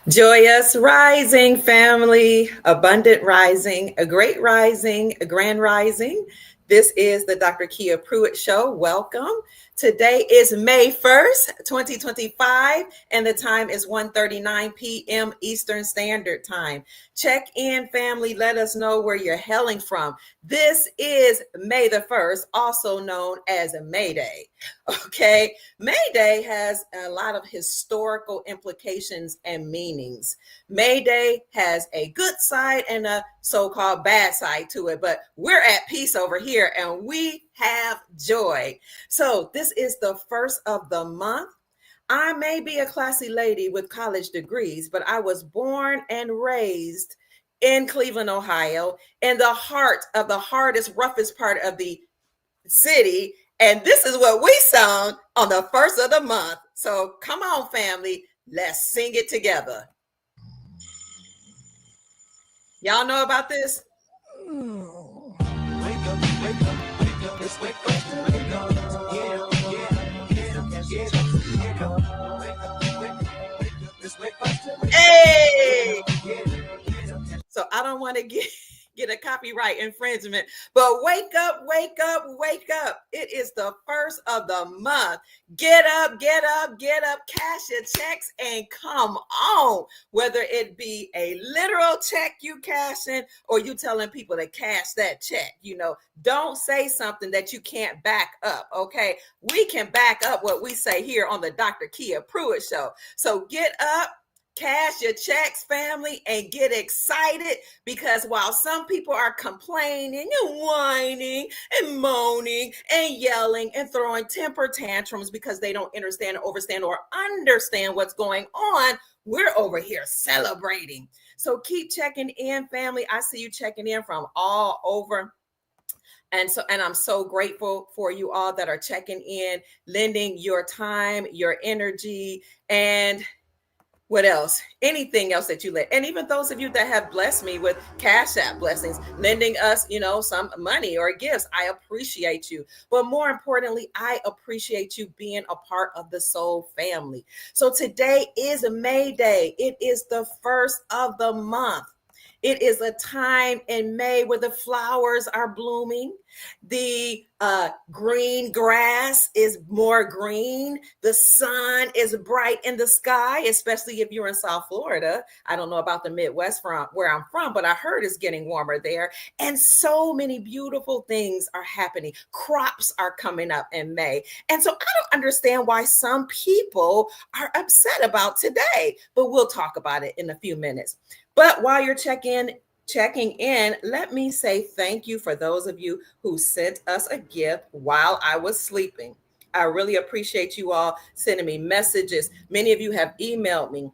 Joyous rising, family, abundant rising, a great rising, a grand rising. This is the Dr. Kia Pruitt Show. Welcome. Today is May 1st, 2025, and the time is 1:39 p.m. Eastern Standard Time. Check in, family. Let us know where you're hailing from. This is May the 1st, also known as Mayday. Okay, Mayday has a lot of historical implications and meanings. Mayday has a good side and a so-called bad side to it, but we're at peace over here and we have joy. So this is the first of the month. I may be a classy lady with college degrees, but I was born and raised in Cleveland, Ohio, in the heart of the hardest, roughest part of the city. And this is what we sung on the first of the month. So come on, family, let's sing it together. Y'all know about this? Hey! So I don't want to get a copyright infringement, but wake up, wake up, wake up. It is the first of the month. Get up, get up, get up, cash your checks and come on. Whether it be a literal check you cashing or you telling people to cash that check, don't say something that you can't back up, okay? We can back up what we say here on the Dr. Kia Pruitt Show. So get up, cash your checks, family, and get excited, because while some people are complaining and whining and moaning and yelling and throwing temper tantrums because they don't understand, overstand, or understand what's going on, we're over here celebrating. So keep checking in, family. I see you checking in from all over. And I'm so grateful for you all that are checking in, lending your time, your energy, and what else? Anything else that you let, and even those of you that have blessed me with Cash App blessings, lending us, some money or gifts. I appreciate you. But more importantly, I appreciate you being a part of the Soul family. So today is Mayday. It is the first of the month. It is a time in May where the flowers are blooming. The green grass is more green. The sun is bright in the sky, especially if you're in South Florida. I don't know about the Midwest from where I'm from, but I heard it's getting warmer there. And so many beautiful things are happening. Crops are coming up in May. And so I don't understand why some people are upset about today, but we'll talk about it in a few minutes. But while you're checking in, let me say thank you for those of you who sent us a gift while I was sleeping. I really appreciate you all sending me messages. Many of you have emailed me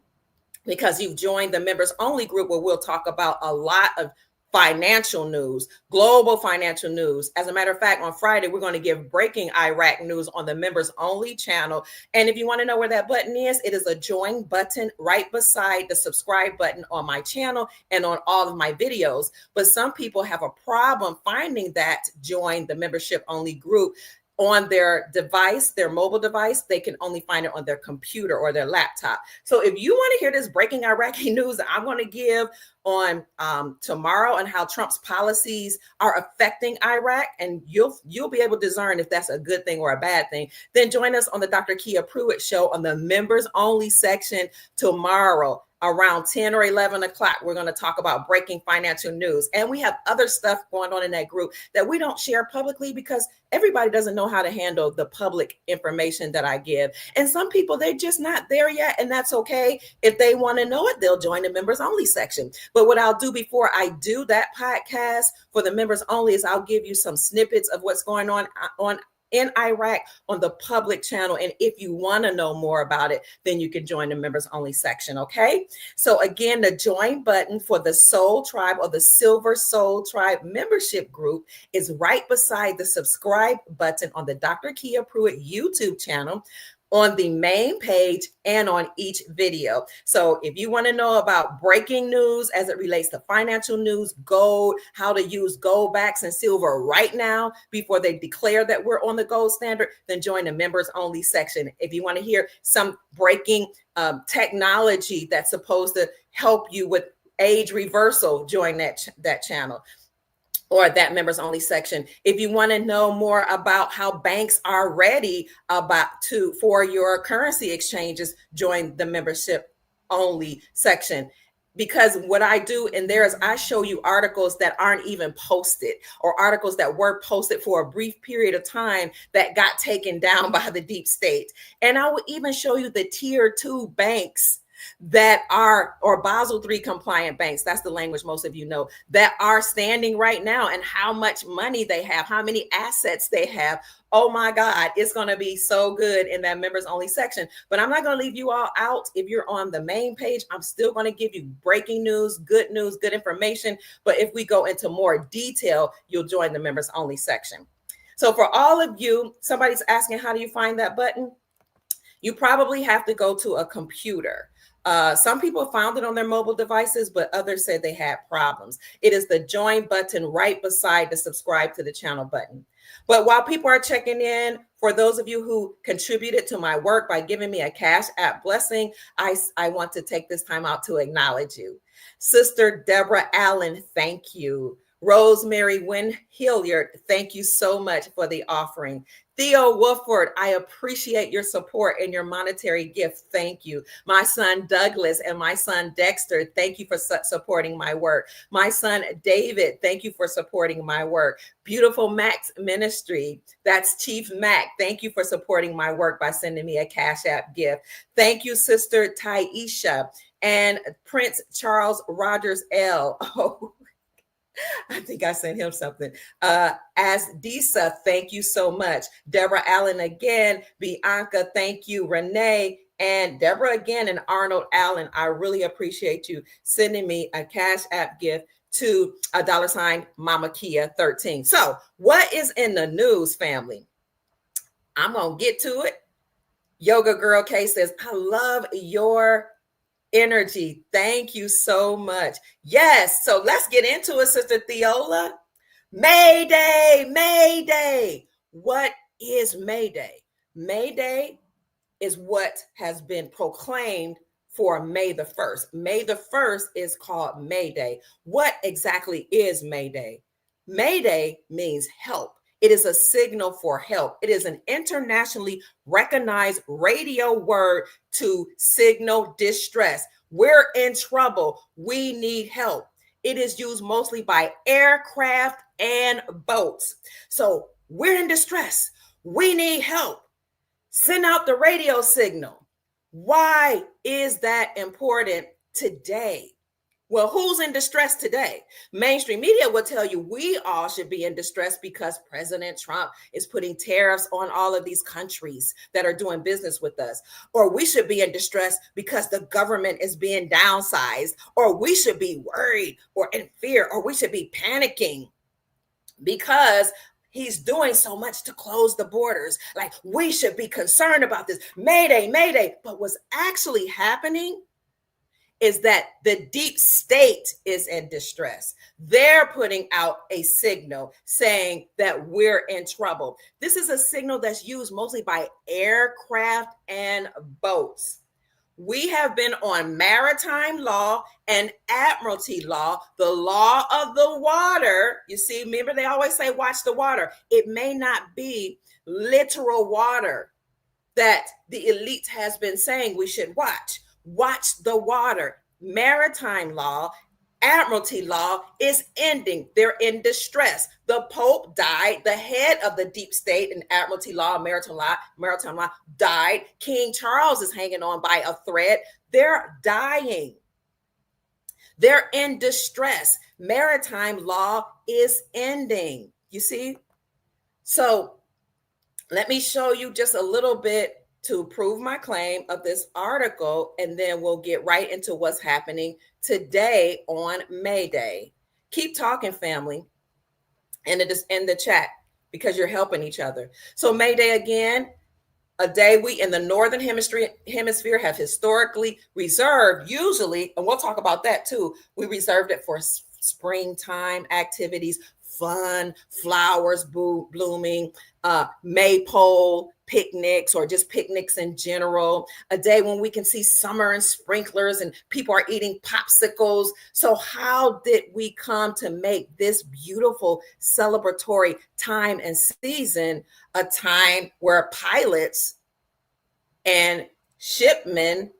because you've joined the members only group where we'll talk about a lot of financial news, global financial news. As a matter of fact, on Friday, we're going to give breaking Iraq news on the members only channel. And if you want to know where that button is, it is a join button right beside the subscribe button on my channel and on all of my videos. But some people have a problem finding that join the membership only group on their device, their mobile device. They can only find it on their computer or their laptop. So if you want to hear this breaking Iraqi news that I'm going to give on tomorrow and how Trump's policies are affecting Iraq, and you'll be able to discern if that's a good thing or a bad thing, then join us on the Dr. Kia Pruitt Show on the members only section tomorrow. Around 10 or 11 o'clock, we're going to talk about breaking financial news. And we have other stuff going on in that group that we don't share publicly because everybody doesn't know how to handle the public information that I give. And some people, they're just not there yet. And that's okay. If they want to know it, they'll join the members only section. But what I'll do before I do that podcast for the members only is I'll give you some snippets of what's going on in Iraq on the public channel. And if you want to know more about it, then you can join the members only section. Okay. So again, the join button for the Soul Tribe or the Silver Soul Tribe membership group is right beside the subscribe button on the Dr. Kia Pruitt YouTube channel. on the main page and on each video. So if you want to know about breaking news as it relates to financial news, gold, how to use gold backs and silver right now before they declare that we're on the gold standard, then join the members only section. If you want to hear some breaking technology that's supposed to help you with age reversal, join that channel or that members only section. If you want to know more about how banks are ready for your currency exchanges, join the membership only section. Because what I do in there is I show you articles that aren't even posted, or articles that were posted for a brief period of time that got taken down by the deep state. And I will even show you the tier 2 banks that are, or Basel III compliant banks, that's the language most of you know, that are standing right now, and how much money they have, how many assets they have. Oh my God, it's going to be so good in that members only section. But I'm not going to leave you all out. If you're on the main page, I'm still going to give you breaking news, good information. But if we go into more detail, you'll join the members only section. So for all of you, somebody's asking, how do you find that button? You probably have to go to a computer. Some people found it on their mobile devices, but others said they had problems. It is the join button right beside the subscribe to the channel button. But while people are checking in, for those of you who contributed to my work by giving me a Cash App blessing, I want to take this time out to acknowledge you. Sister Deborah Allen, thank you. Rosemary Wynn Hilliard, thank you so much for the offering. Theo Wolford, I appreciate your support and your monetary gift. Thank you. My son Douglas and my son Dexter, thank you for supporting my work. My son David, thank you for supporting my work. Beautiful Max Ministry, that's Chief Mac. Thank you for supporting my work by sending me a Cash App gift. Thank you, Sister Taisha and Prince Charles Rogers L. Oh, I think I sent him something. As Disa, thank you so much. Deborah Allen again. Bianca, thank you. Renee and Deborah again, and Arnold Allen. I really appreciate you sending me a Cash App gift to $, Mama Kia 13. So what is in the news, family? I'm going to get to it. Yoga Girl K says, I love your energy. Thank you so much. Yes. So let's get into it, Sister Theola. Mayday, Mayday. What is Mayday? Mayday is what has been proclaimed for May the 1st. May the 1st is called Mayday. What exactly is Mayday? Mayday means help. It is a signal for help. It is an internationally recognized radio word to signal distress. We're in trouble. We need help. It is used mostly by aircraft and boats. So we're in distress. We need help. Send out the radio signal. Why is that important today? Well, who's in distress today? Mainstream media will tell you we all should be in distress because President Trump is putting tariffs on all of these countries that are doing business with us. Or we should be in distress because the government is being downsized. Or we should be worried or in fear, or we should be panicking because he's doing so much to close the borders. Like, we should be concerned about this. Mayday, Mayday. But what's actually happening is that the deep state is in distress. They're putting out a signal saying that we're in trouble. This is a signal that's used mostly by aircraft and boats. We have been on maritime law and admiralty law, the law of the water. You see, remember they always say, watch the water. It may not be literal water that the elite has been saying we should watch. Watch the water. Maritime law, admiralty law is ending. They're in distress. The Pope died. The head of the deep state in admiralty law, maritime law died. King Charles is hanging on by a thread. They're dying. They're in distress. Maritime law is ending. You see? So let me show you just a little bit to prove my claim of this article, and then we'll get right into what's happening today on Mayday. Keep talking, family, and it is in the chat because you're helping each other. So Mayday again, a day we in the northern hemisphere have historically reserved, usually, and we'll talk about that too. We reserved it for springtime activities, fun, flowers blooming, maypole picnics, or just picnics in general. A day when we can see summer and sprinklers and people are eating popsicles. So how did we come to make this beautiful celebratory time and season a time where pilots and shipmen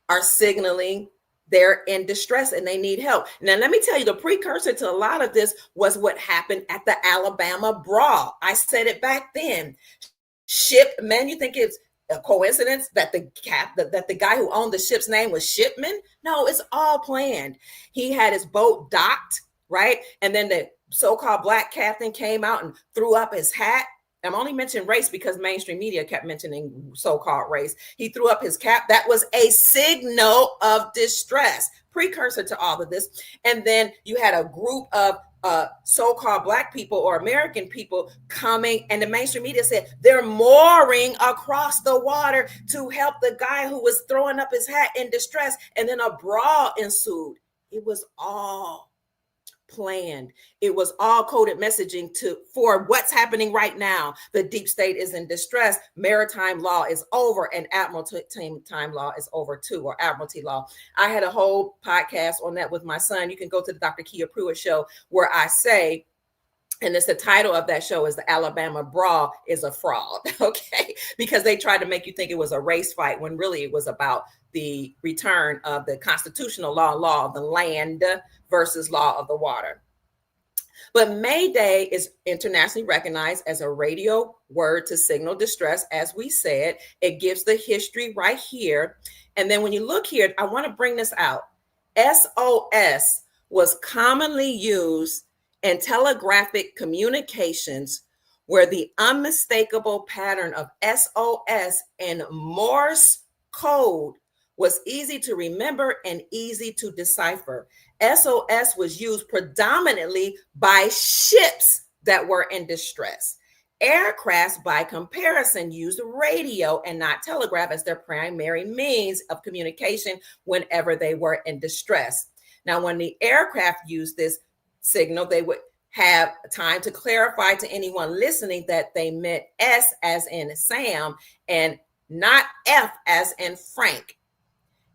are signaling they're in distress and they need help? Now, let me tell you, the precursor to a lot of this was what happened at the Alabama brawl. I said it back then. Shipman, you think it's a coincidence that the guy who owned the ship's name was Shipman? No, it's all planned. He had his boat docked, right? And then the so-called black captain came out and threw up his hat. I'm only mentioning race because mainstream media kept mentioning so-called race. He threw up his cap. That was a signal of distress, precursor to all of this. And then you had a group of so-called black people or American people coming, and the mainstream media said they're mooring across the water to help the guy who was throwing up his hat in distress. And then a brawl ensued. It was all planned. It was all coded messaging for what's happening right now. The deep state is in distress. Maritime law is over, and maritime law is over too, or admiralty law. I had a whole podcast on that with my son. You can go to the Dr. Kia Pruitt show, where I say, and it's the title of that show is The Alabama Brawl is a Fraud, okay? Because they tried to make you think it was a race fight when really it was about the return of the constitutional law of the land versus law of the water. But Mayday is internationally recognized as a radio word to signal distress. As we said, it gives the history right here. And then when you look here, I want to bring this out. SOS was commonly used in telegraphic communications, where the unmistakable pattern of SOS and Morse code was easy to remember and easy to decipher. SOS was used predominantly by ships that were in distress. Aircrafts, by comparison, used radio and not telegraph as their primary means of communication whenever they were in distress. Now, when the aircraft used this signal, they would have time to clarify to anyone listening that they meant S as in Sam and not F as in Frank.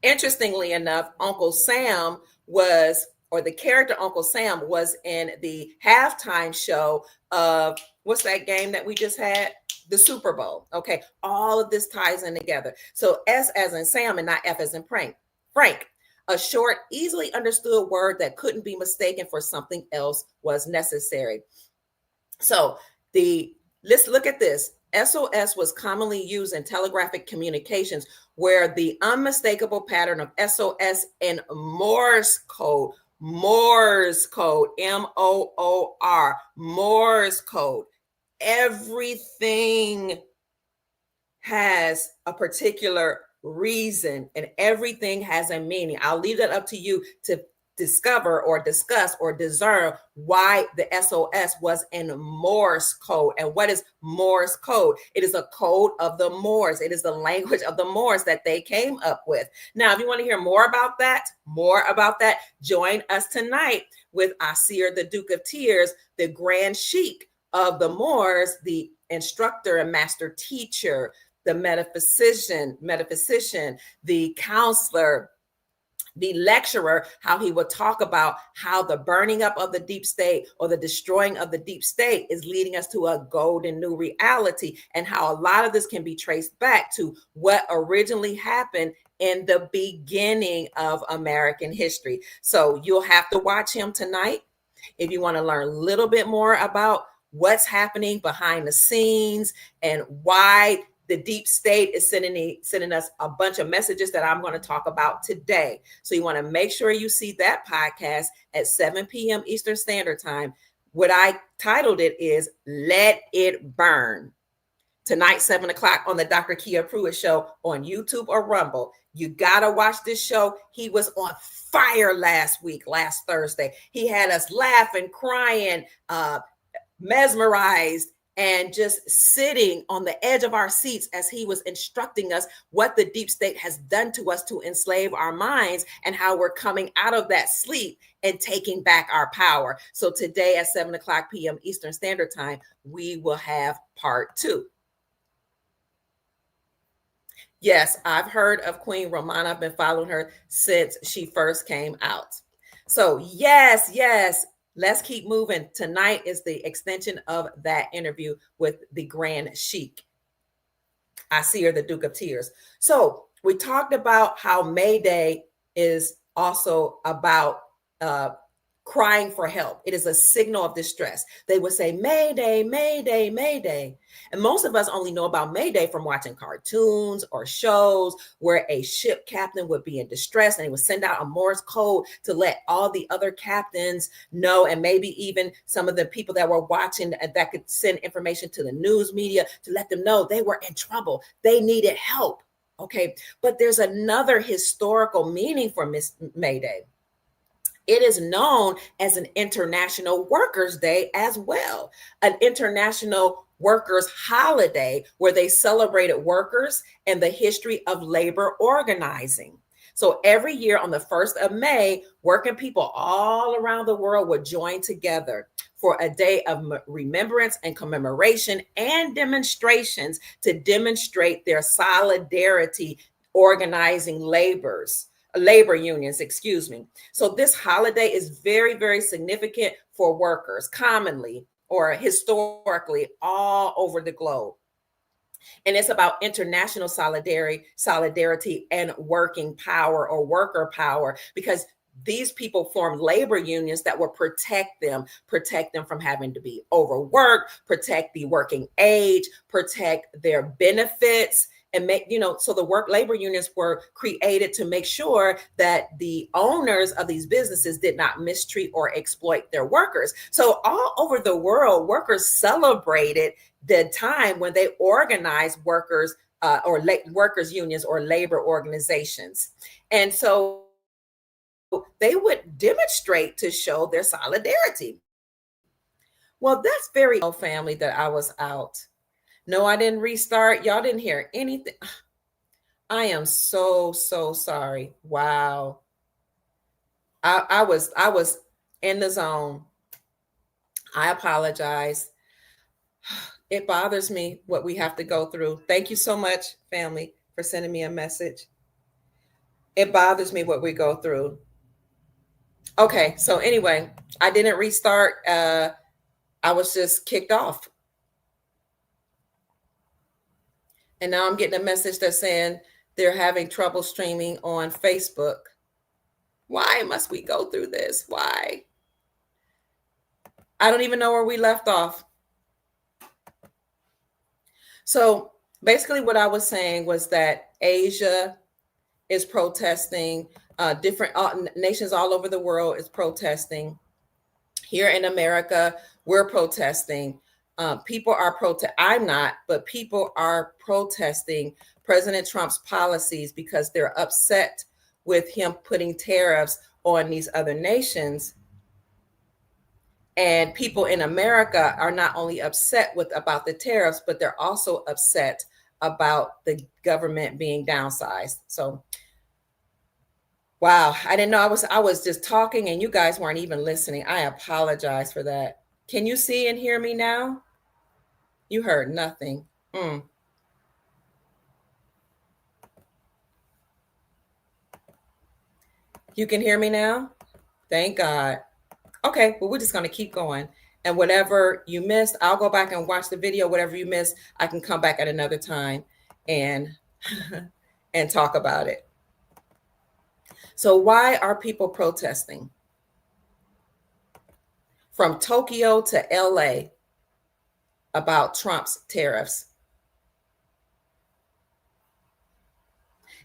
Interestingly enough, Uncle Sam the character Uncle Sam was in the halftime show of, what's that game that we just had? The Super Bowl. Okay, all of this ties in together. So S as in Sam and not F as in Frank. A short, easily understood word that couldn't be mistaken for something else was necessary. So let's look at this. SOS was commonly used in telegraphic communications, where the unmistakable pattern of SOS and Morse code, M-O-O-R, Morse code. Everything has a particular reason and everything has a meaning. I'll leave that up to you to discover or discuss or discern why the SOS was in Morse code. And what is Morse code? It is a code of the Moors. It is the language of the Moors that they came up with. Now, if you want to hear more about that, join us tonight with Asir, the Duke of Tears, the Grand Sheik of the Moors, the instructor and master teacher, the metaphysician, the counselor, the lecturer, how he would talk about how the burning up of the deep state or the destroying of the deep state is leading us to a golden new reality, and how a lot of this can be traced back to what originally happened in the beginning of American history. So you'll have to watch him tonight if you want to learn a little bit more about what's happening behind the scenes and why the deep state is sending us a bunch of messages that I'm going to talk about today. So you want to make sure you see that podcast at 7 p.m. Eastern Standard Time. What I titled it is Let It Burn. Tonight, 7 o'clock on the Dr. Kia Pruitt Show on YouTube or Rumble. You got to watch this show. He was on fire last Thursday. He had us laughing, crying, mesmerized, and just sitting on the edge of our seats as he was instructing us what the deep state has done to us to enslave our minds and how we're coming out of that sleep and taking back our power. So today at 7:00 p.m. Eastern Standard Time, we will have part 2. Yes, I've heard of Queen Romana. I've been following her since she first came out. So yes, let's keep moving. Tonight is the extension of that interview with the Grand Sheik. I see her, the Duke of Tears. So we talked about how Mayday is also about crying for help. It is a signal of distress. They would say, Mayday, Mayday, Mayday. And most of us only know about Mayday from watching cartoons or shows where a ship captain would be in distress and he would send out a Morse code to let all the other captains know, and maybe even some of the people that were watching that could send information to the news media to let them know they were in trouble. They needed help. Okay, but there's another historical meaning for Mayday. It is known as an International Workers' Day as well, an international workers' holiday where they celebrated workers and the history of labor organizing. So every year on the 1st of May, working people all around the world would join together for a day of remembrance and commemoration and demonstrations to demonstrate their solidarity organizing labor unions, excuse me. So this holiday is very, very significant for workers commonly or historically all over the globe. And it's about international solidarity and working power or worker power, because these people formed labor unions that will protect them from having to be overworked, protect the working age, protect their benefits, and make, so the labor unions were created to make sure that the owners of these businesses did not mistreat or exploit their workers. So all over the world, workers celebrated the time when they organized workers or workers unions or labor organizations. And so they would demonstrate to show their solidarity. Well, that's very family that I was out. No, I didn't restart. Y'all didn't hear anything. I am so sorry. Wow. I was in the zone. I apologize. It bothers me what we have to go through. Thank you so much, family, for sending me a message. It bothers me what we go through. Okay, so anyway, I didn't restart. I was just kicked off. And now I'm getting a message that's saying they're having trouble streaming on Facebook. Why must we go through this? Why? I don't even know where we left off. So basically what I was saying was that Asia is protesting, different nations all over the world is protesting. Here in America, we're protesting. People are I'm not, but people are protesting President Trump's policies because they're upset with him putting tariffs on these other nations. And people in America are not only upset about the tariffs, but they're also upset about the government being downsized. So, wow, I didn't know I was just talking and you guys weren't even listening. I apologize for that. Can you see and hear me now? You heard nothing. You can hear me now? Thank God. Okay, well, we're just going to keep going. And whatever you missed, I'll go back and watch the video. Whatever you missed, I can come back at another time and and talk about it. So why are people protesting? From Tokyo to LA about Trump's tariffs.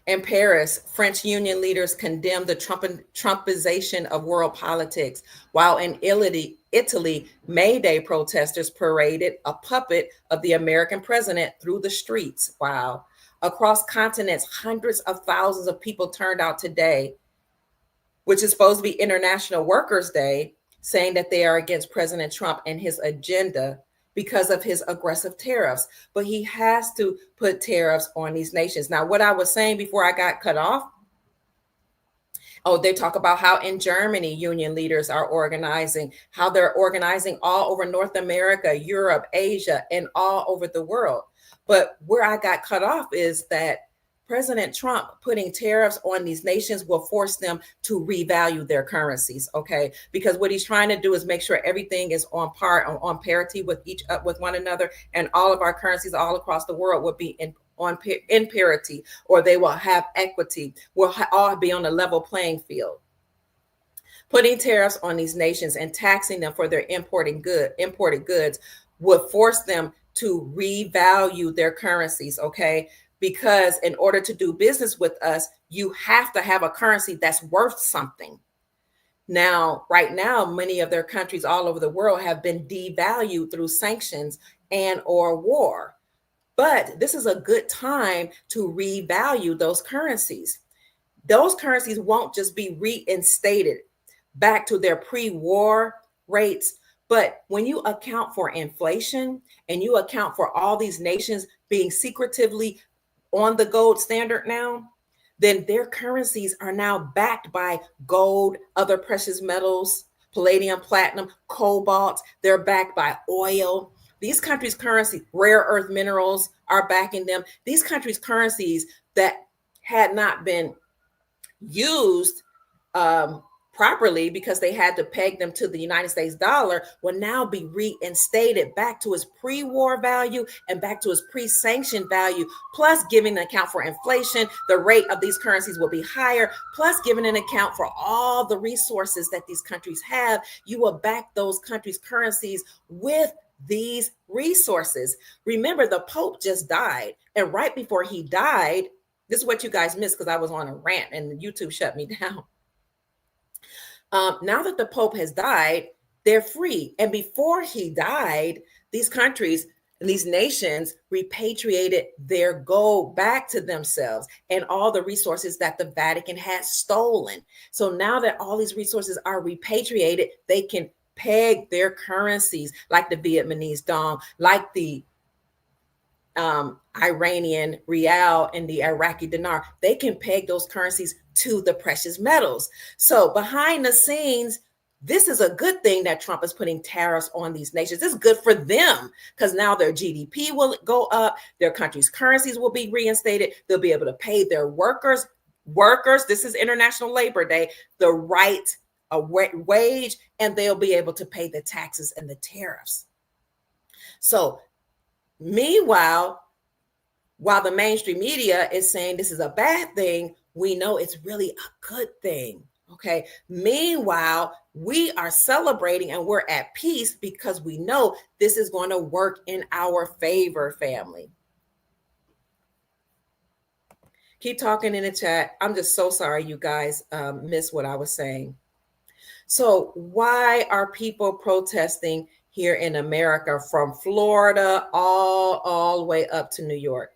In Paris, French union leaders condemned the Trumpization of world politics, while in Italy, Mayday protesters paraded a puppet of the American president through the streets. Wow. Across continents, hundreds of thousands of people turned out today, which is supposed to be International Workers' Day, saying that they are against President Trump and his agenda. because of his aggressive tariffs. But he has to put tariffs on these nations. Now, what I was saying before I got cut off, oh, they talk about how in Germany, union leaders are organizing, how they're organizing all over North America, Europe, Asia, and all over the world. But where I got cut off is that President Trump putting tariffs on these nations will force them to revalue their currencies, okay? Because what he's trying to do is make sure everything is on parity with with one another, and all of our currencies all across the world will be in parity, or they will have equity, will all be on a level playing field. Putting tariffs on these nations and taxing them for their imported goods would force them to revalue their currencies, okay? Because in order to do business with us, you have to have a currency that's worth something. Now, right now, many of their countries all over the world have been devalued through sanctions and or war. But this is a good time to revalue those currencies. Those currencies won't just be reinstated back to their pre-war rates. But when you account for inflation and you account for all these nations being secretively on the gold standard now, then their currencies are now backed by gold, other precious metals, palladium, platinum, cobalt. They're backed by oil. These countries' currency, rare earth minerals, are backing them. These countries' currencies that had not been used properly because they had to peg them to the United States dollar will now be reinstated back to its pre-war value and back to its pre-sanctioned value, plus giving an account for inflation. The rate of these currencies will be higher, plus giving an account for all the resources that these countries have. You will back those countries' currencies with these resources. Remember, the Pope just died, and right before he died, this is what you guys missed because I was on a rant and YouTube shut me down. Now that the Pope has died, they're free. And before he died, these countries and these nations repatriated their gold back to themselves and all the resources that the Vatican had stolen. So now that all these resources are repatriated, they can peg their currencies like the Vietnamese dong, like the Iranian rial and the Iraqi dinar. They can peg those currencies to the precious metals. So behind the scenes, this is a good thing that Trump is putting tariffs on these nations. This is good for them because now their GDP will go up. Their country's currencies will be reinstated. They'll be able to pay their workers. This is International Labor Day, the right wage, and they'll be able to pay the taxes and the tariffs. So meanwhile, while the mainstream media is saying this is a bad thing, we know it's really a good thing. Okay. Meanwhile, we are celebrating and we're at peace because we know this is going to work in our favor, family. Keep talking in the chat. I'm just so sorry you guys missed what I was saying. So why are people protesting here in America from Florida all the way up to New York?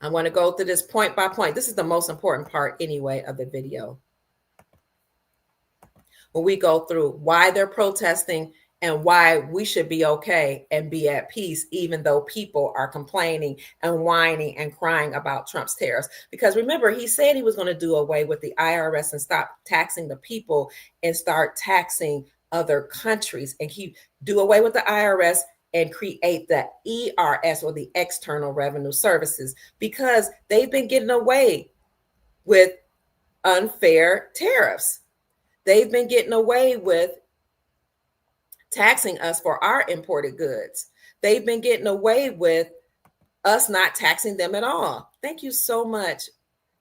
I want to go through this point by point. This is the most important part anyway of the video. When we go through why they're protesting and why we should be okay and be at peace, even though people are complaining and whining and crying about Trump's tariffs. Because remember, he said he was going to do away with the IRS and stop taxing the people and start taxing other countries, and he do away with the IRS and create the ERS, or the External Revenue Services, because they've been getting away with unfair tariffs. They've been getting away with taxing us for our imported goods. They've been getting away with us not taxing them at all. Thank you so much,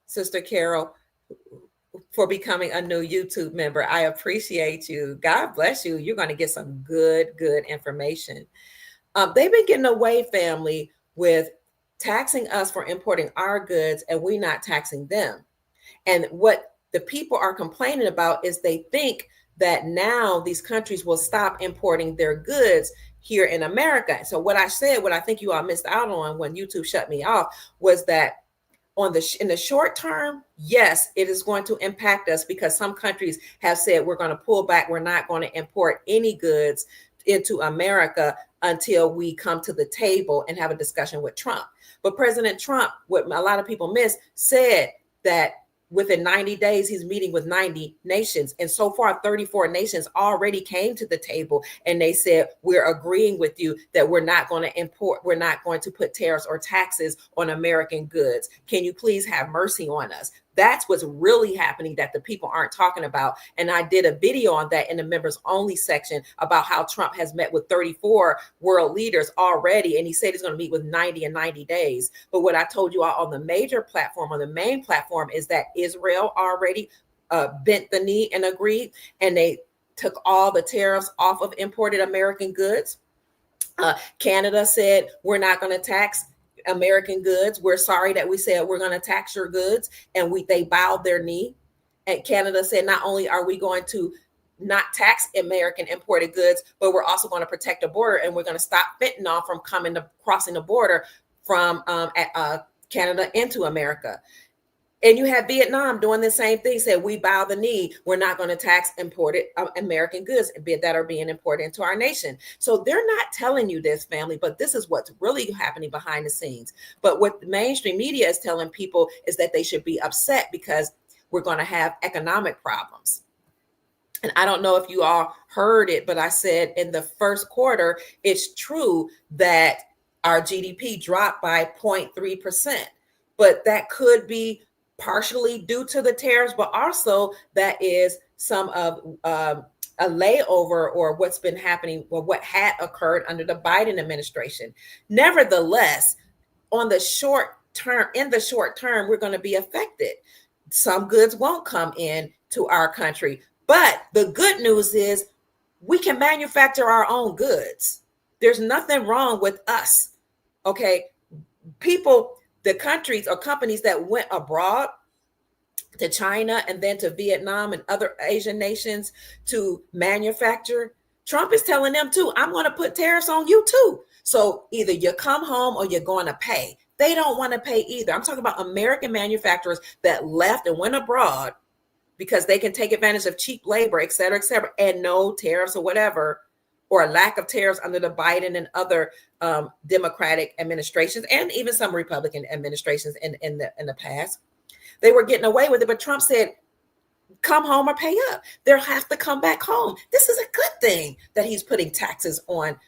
Sister Carol, for becoming a new YouTube member. I appreciate you. God bless you. You're going to get some good information. They've been getting away, family, with taxing us for importing our goods and we not taxing them. And what the people are complaining about is they think that now these countries will stop importing their goods here in America. So what I said, what I think you all missed out on when YouTube shut me off, was that in the short term, yes, it is going to impact us because some countries have said we're going to pull back. We're not going to import any goods into America until we come to the table and have a discussion with Trump. But President Trump, what a lot of people miss, said that within 90 days, he's meeting with 90 nations. And so far, 34 nations already came to the table and they said, we're agreeing with you that we're not going to put tariffs or taxes on American goods. Can you please have mercy on us? That's what's really happening that the people aren't talking about. And I did a video on that in the members only section about how Trump has met with 34 world leaders already. And he said he's going to meet with 90 in 90 days. But what I told you all on the major platform, on the main platform, is that Israel already bent the knee and agreed. And they took all the tariffs off of imported American goods. Canada said, we're not going to tax American goods. We're sorry that we said we're going to tax your goods, and they bowed their knee. And Canada said, not only are we going to not tax American imported goods, but we're also going to protect the border, and we're going to stop fentanyl from crossing the border from Canada into America. And you have Vietnam doing the same thing, said we bow the knee. We're not going to tax imported American goods that are being imported into our nation. So they're not telling you this, family, but this is what's really happening behind the scenes. But what the mainstream media is telling people is that they should be upset because we're going to have economic problems. And I don't know if you all heard it, but I said in the first quarter, it's true that our GDP dropped by 0.3%, but that could be partially due to the tariffs, but also that is some of a layover or what's been happening or what had occurred under the Biden administration. Nevertheless, in the short term, we're going to be affected. Some goods won't come in to our country, but the good news is we can manufacture our own goods. There's nothing wrong with us. Okay, the countries or companies that went abroad to China and then to Vietnam and other Asian nations to manufacture, Trump is telling them too, I'm going to put tariffs on you too. So either you come home or you're going to pay. They don't want to pay either. I'm talking about American manufacturers that left and went abroad because they can take advantage of cheap labor, et cetera, and no tariffs or whatever, or a lack of tariffs under the Biden and other Democratic administrations, and even some Republican administrations in the past. They were getting away with it, but Trump said, come home or pay up. They'll have to come back home. This is a good thing that he's putting taxes on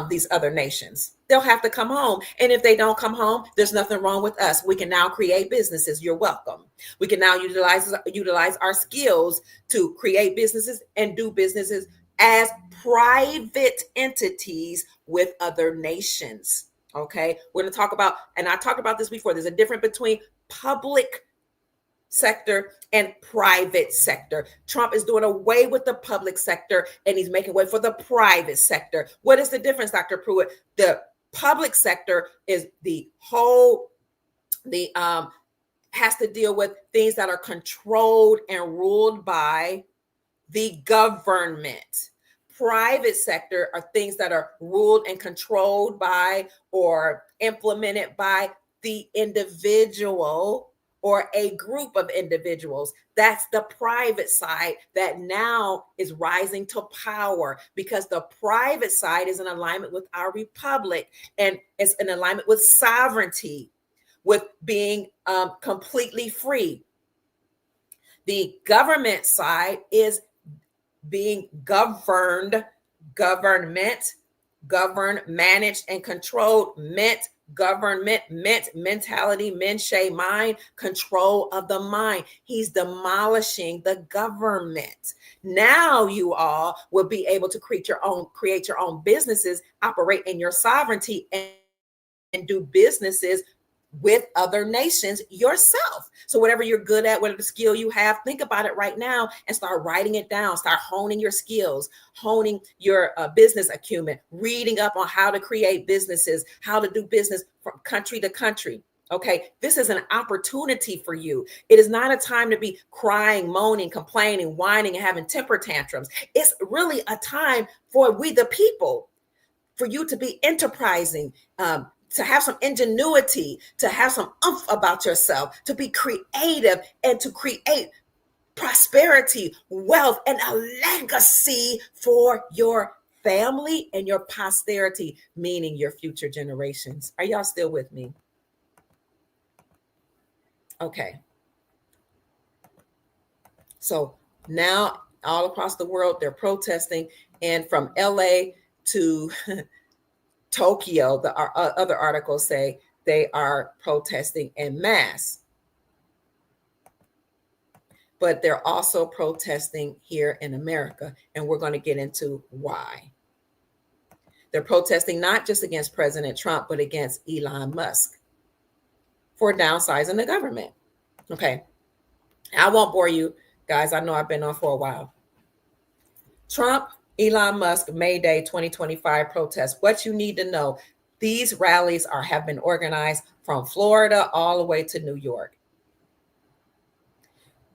these other nations. They'll have to come home. And if they don't come home, there's nothing wrong with us. We can now create businesses. You're welcome. We can now utilize our skills to create businesses and do businesses as private entities with other nations. Okay, we're going to talk about, and I talked about this before, there's a difference between public sector and private sector. Trump is doing away with the public sector and he's making way for the private sector. What is the difference, Dr. Pruitt? The public sector is has to deal with things that are controlled and ruled by the government. Private sector are things that are ruled and controlled by or implemented by the individual or a group of individuals. That's the private side that now is rising to power because the private side is in alignment with our republic and it's in alignment with sovereignty, with being completely free. The government side is being governed, managed, and controlled, government, mentality, mind, control of the mind. He's demolishing the government. Now you all will be able to create your own businesses, operate in your sovereignty, and do businesses with other nations yourself. So whatever you're good at, whatever skill you have, think about it right now and start writing it down. Start honing your skills, honing your business acumen, reading up on how to create businesses, how to do business from country to country. Okay, this is an opportunity for you. It is not a time to be crying, moaning, complaining, whining, and having temper tantrums. It's really a time for we the people, for you to be enterprising, to have some ingenuity, to have some oomph about yourself, to be creative and to create prosperity, wealth, and a legacy for your family and your posterity, meaning your future generations. Are y'all still with me? Okay. So now all across the world, they're protesting. And from LA to Tokyo, the other articles say they are protesting en masse. But they're also protesting here in America. And we're going to get into why. They're protesting not just against President Trump, but against Elon Musk for downsizing the government. Okay. I won't bore you guys. I know I've been on for a while. Trump, Elon Musk, Mayday 2025 protests. What you need to know, these rallies have been organized from Florida all the way to New York.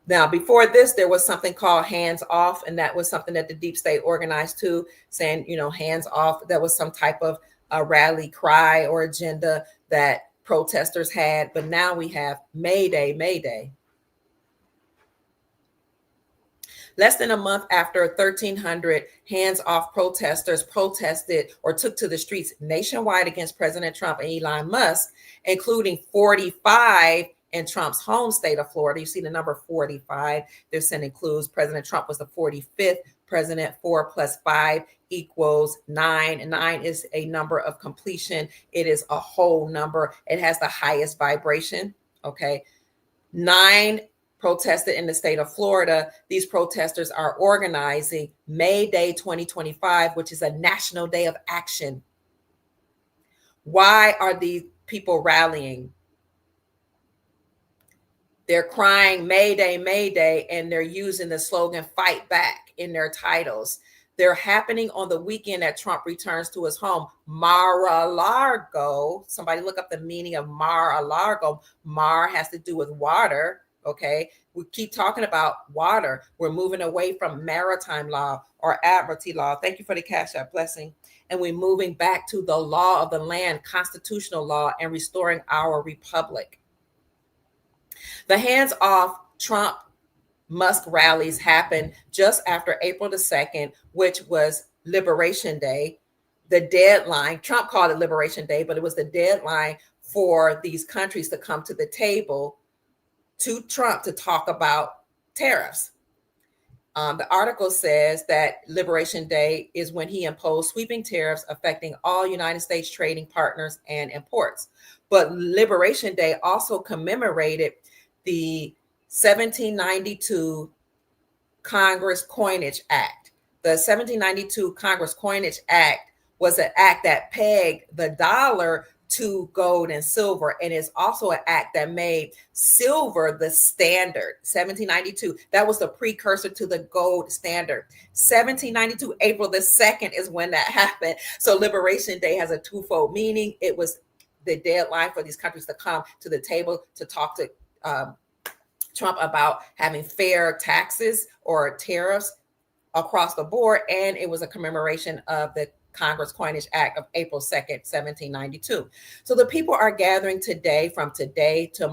Now, before this, there was something called hands off, and that was something that the deep state organized too, saying, hands off. That was some type of a rally cry or agenda that protesters had. But now we have Mayday, Mayday. Less than a month after 1,300 hands-off protesters protested or took to the streets nationwide against President Trump and Elon Musk, including 45 in Trump's home state of Florida. You see the number 45. This includes President Trump was the 45th president. 4 + 5 = 9. And 9 is a number of completion. It is a whole number. It has the highest vibration. Okay. 9 protested in the state of Florida. These protesters are organizing Mayday 2025, which is a national day of action. Why are these people rallying? They're crying Mayday, Mayday, and they're using the slogan "Fight Back" in their titles. They're happening on the weekend that Trump returns to his home, Mar-a-Lago. Somebody look up the meaning of Mar-a-Lago. Mar has to do with water. Okay, we keep talking about water. We're moving away from maritime law or admiralty law. Thank you for the Cash App blessing. And we're moving back to the law of the land, constitutional law, and restoring our republic. The hands-off Trump Musk rallies happened just after April the 2nd, which was Liberation Day. The deadline, Trump called it Liberation Day, but it was the deadline for these countries to come to the table to Trump to talk about tariffs. The article says that Liberation Day is when he imposed sweeping tariffs affecting all United States trading partners and imports. But Liberation Day also commemorated the 1792 Congress Coinage Act. The 1792 Congress Coinage Act was an act that pegged the dollar to gold and silver, and it's also an act that made silver the standard. 1792, that was the precursor to the gold standard. 1792, April the 2nd is when that happened. So Liberation Day has a twofold meaning. It was the deadline for these countries to come to the table to talk to Trump about having fair taxes or tariffs across the board, and it was a commemoration of the Congress Coinage Act of April 2nd, 1792. So the people are gathering today, from today to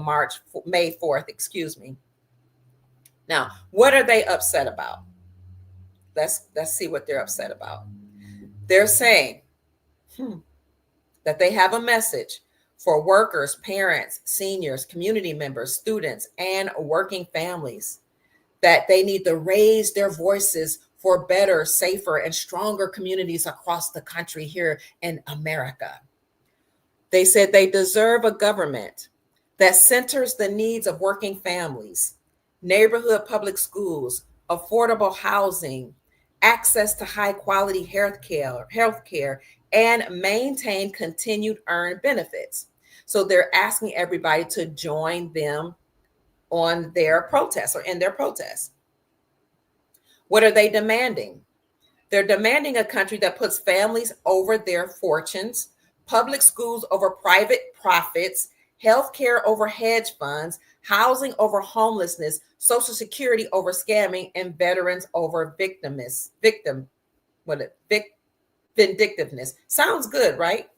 May 4th, excuse me. Now, what are they upset about? Let's see what they're upset about. They're saying that they have a message for workers, parents, seniors, community members, students, and working families, that they need to raise their voices for better, safer, and stronger communities across the country here in America. They said they deserve a government that centers the needs of working families, neighborhood public schools, affordable housing, access to high quality health care, and maintain continued earned benefits. So they're asking everybody to join them on their protests or in their protests. What are they demanding? They're demanding a country that puts families over their fortunes, public schools over private profits, healthcare over hedge funds, housing over homelessness, Social Security over scamming, and veterans over vindictiveness. Sounds good, right?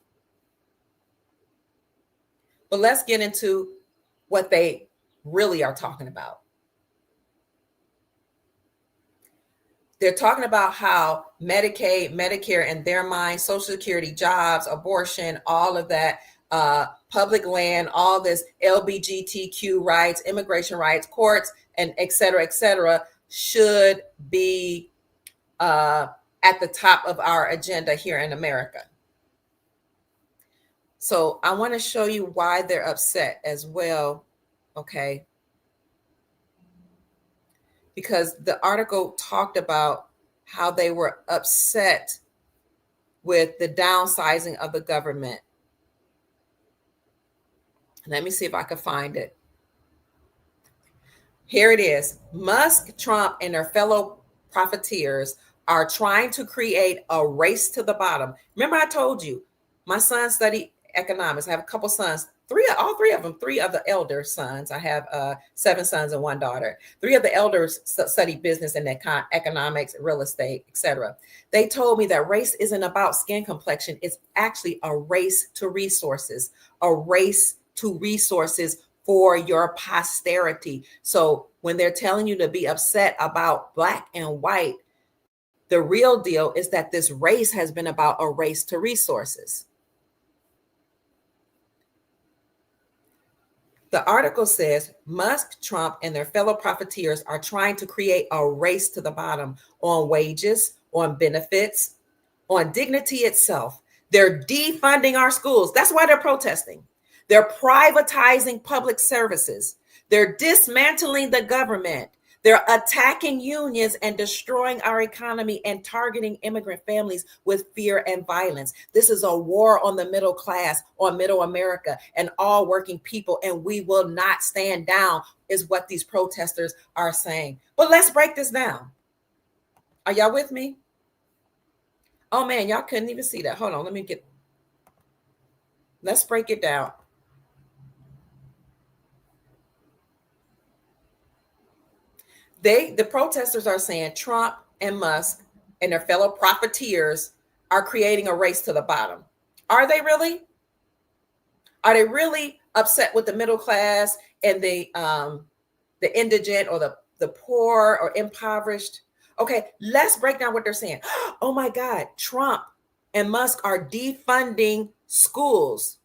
But let's get into what they really are talking about. They're talking about how Medicaid, Medicare in their mind, Social Security, jobs, abortion, all of that, public land, all this LGBTQ rights, immigration rights, courts, and et cetera, should be at the top of our agenda here in America. So I want to show you why they're upset as well, okay? Because the article talked about how they were upset with the downsizing of the government. Let me see if I can find it. Here it is. Musk, Trump, and their fellow profiteers are trying to create a race to the bottom. Remember, I told you my son studied economics. I have a couple sons, all three of them, three of the elder sons. I have 7 sons and 1 daughter. 3 of the elders study business and economics, real estate, etc. They told me that race isn't about skin complexion. It's actually a race to resources, a race to resources for your posterity. So when they're telling you to be upset about black and white, the real deal is that this race has been about a race to resources. The article says Musk, Trump, and their fellow profiteers are trying to create a race to the bottom on wages, on benefits, on dignity itself. They're defunding our schools. That's why they're protesting. They're privatizing public services. They're dismantling the government. They're attacking unions and destroying our economy and targeting immigrant families with fear and violence. This is a war on the middle class, on middle America, and all working people, and we will not stand down, is what these protesters are saying. But let's break this down. Are y'all with me? Oh man, y'all couldn't even see that. Hold on, let's break it down. The protesters are saying Trump and Musk and their fellow profiteers are creating a race to the bottom. Are they really? Are they really upset with the middle class and the indigent or the poor or impoverished? Okay, let's break down what they're saying. Oh my God, Trump and Musk are defunding schools.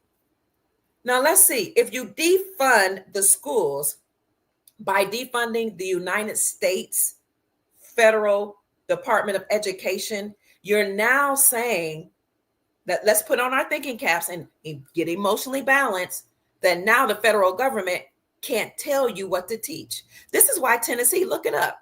Now let's see, if you defund the schools, by defunding the United States Federal Department of Education, you're now saying that, let's put on our thinking caps and get emotionally balanced, that now the federal government can't tell you what to teach. This is why Tennessee, look it up,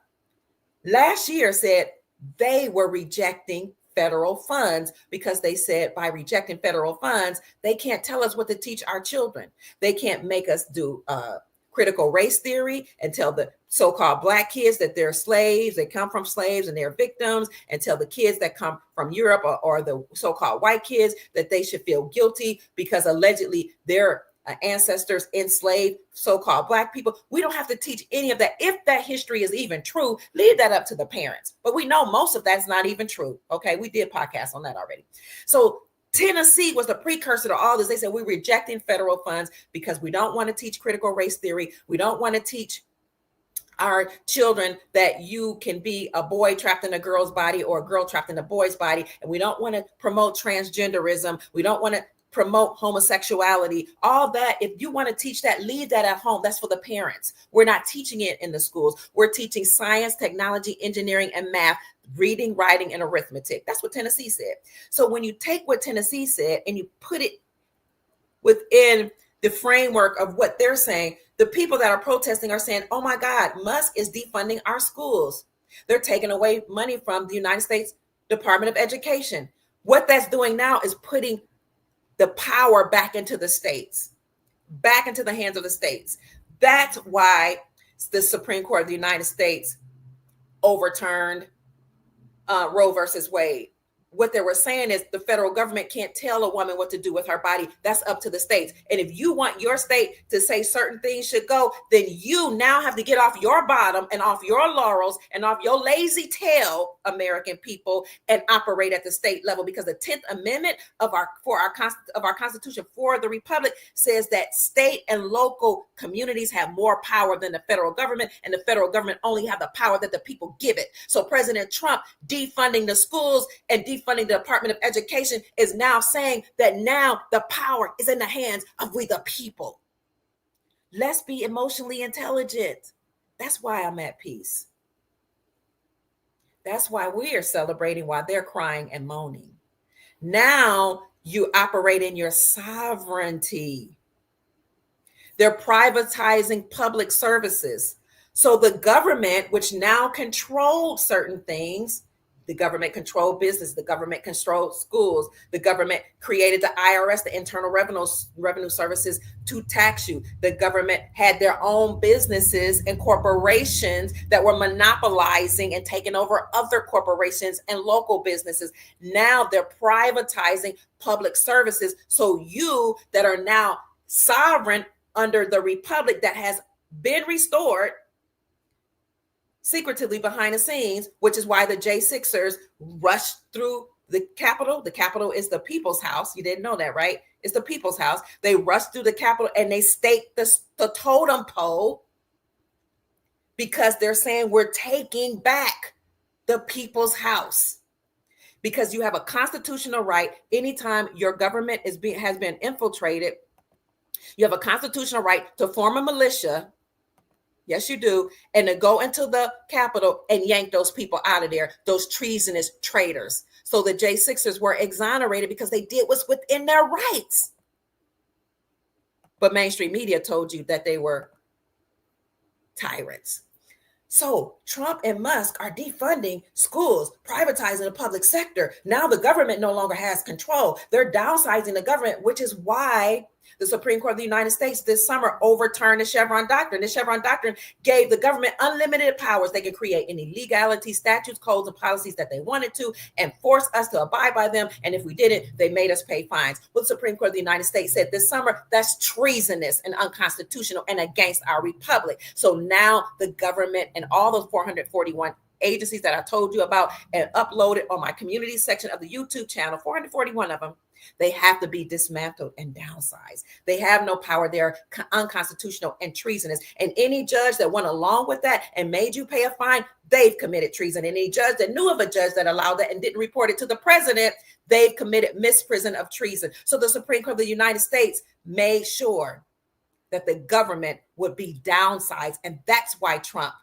last year said they were rejecting federal funds because they said by rejecting federal funds, they can't tell us what to teach our children. They can't make us do critical race theory and tell the so-called black kids that they're slaves, they come from slaves and they're victims, and tell the kids that come from Europe or the so-called white kids that they should feel guilty because allegedly their ancestors enslaved so-called black people. We don't have to teach any of that. If that history is even true, leave that up to the parents. But we know most of that's not even true. Okay, we did podcasts on that already. So Tennessee was the precursor to all this. They said we're rejecting federal funds because we don't want to teach critical race theory. We don't want to teach our children that you can be a boy trapped in a girl's body or a girl trapped in a boy's body. And we don't want to promote transgenderism. We don't want to promote homosexuality. All that, if you want to teach that, leave that at home. That's for the parents. We're not teaching it in the schools. We're teaching science, technology, engineering, and math, reading, writing, and arithmetic. That's what Tennessee said. So when you take what Tennessee said and you put it within the framework of what they're saying, the people that are protesting are saying, oh my God, Musk is defunding our schools. They're taking away money from the United States Department of Education. What that's doing now is putting the power back into the states, back into the hands of the states. That's why the Supreme Court of the United States overturned Roe versus Wade. what they were saying is the federal government can't tell a woman what to do with her body. That's up to the states. And if you want your state to say certain things should go, then you now have to get off your bottom and off your laurels and off your lazy tail, American people, and operate at the state level, because the 10th Amendment of our Constitution for the Republic says that state and local communities have more power than the federal government, and the federal government only have the power that the people give it. So President Trump defunding the schools and defunding the Department of Education is now saying that now the power is in the hands of we the people. Let's be emotionally intelligent. That's why I'm at peace. That's why we are celebrating while they're crying and moaning. Now you operate in your sovereignty. They're privatizing public services. So the government, which now controls certain things, the government controlled business, the government controlled schools, the government created the IRS, the Internal Revenue Services, to tax you. The government had their own businesses and corporations that were monopolizing and taking over other corporations and local businesses. Now they're privatizing public services. So you that are now sovereign under the republic that has been restored secretively behind the scenes, which is why the J6ers rushed through the Capitol. The Capitol is the people's house. You didn't know that, right? It's the people's house. They rushed through the Capitol and they staked the totem pole, because they're saying we're taking back the people's house. Because you have a constitutional right. Anytime your government has been infiltrated, you have a constitutional right to form a militia. Yes, you do. And to go into the Capitol and yank those people out of there, those treasonous traitors. So the J6ers were exonerated because they did what's within their rights. But mainstream media told you that they were tyrants. So Trump and Musk are defunding schools, privatizing the public sector. Now the government no longer has control. They're downsizing the government, which is why the Supreme Court of the United States this summer overturned the Chevron Doctrine. The Chevron Doctrine gave the government unlimited powers. They could create any legality, statutes, codes, and policies that they wanted to and force us to abide by them. And if we didn't, they made us pay fines. What the Supreme Court of the United States said this summer, that's treasonous and unconstitutional and against our republic. So now the government and all those 441 agencies that I told you about and uploaded on my community section of the YouTube channel, 441 of them, they have to be dismantled and downsized. They have no power. They're unconstitutional and treasonous. And any judge that went along with that and made you pay a fine, they've committed treason. And any judge that knew of a judge that allowed that and didn't report it to the president, they've committed misprision of treason. So the Supreme Court of the United States made sure that the government would be downsized. And that's why Trump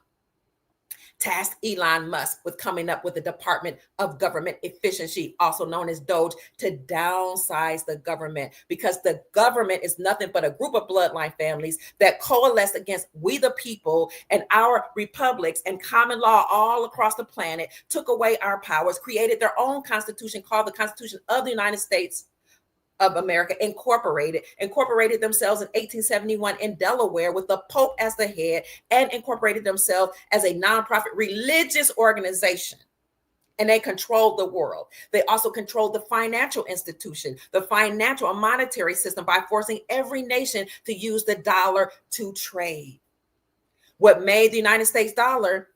tasked Elon Musk with coming up with the Department of Government Efficiency, also known as DOGE, to downsize the government, because the government is nothing but a group of bloodline families that coalesce against we the people, and our republics and common law all across the planet took away our powers, created their own constitution called the Constitution of the United States of America, incorporated themselves in 1871 in Delaware with the Pope as the head, and incorporated themselves as a nonprofit religious organization. And they controlled the world. They also controlled the financial institution, the financial and monetary system, by forcing every nation to use the dollar to trade. What made the United States dollar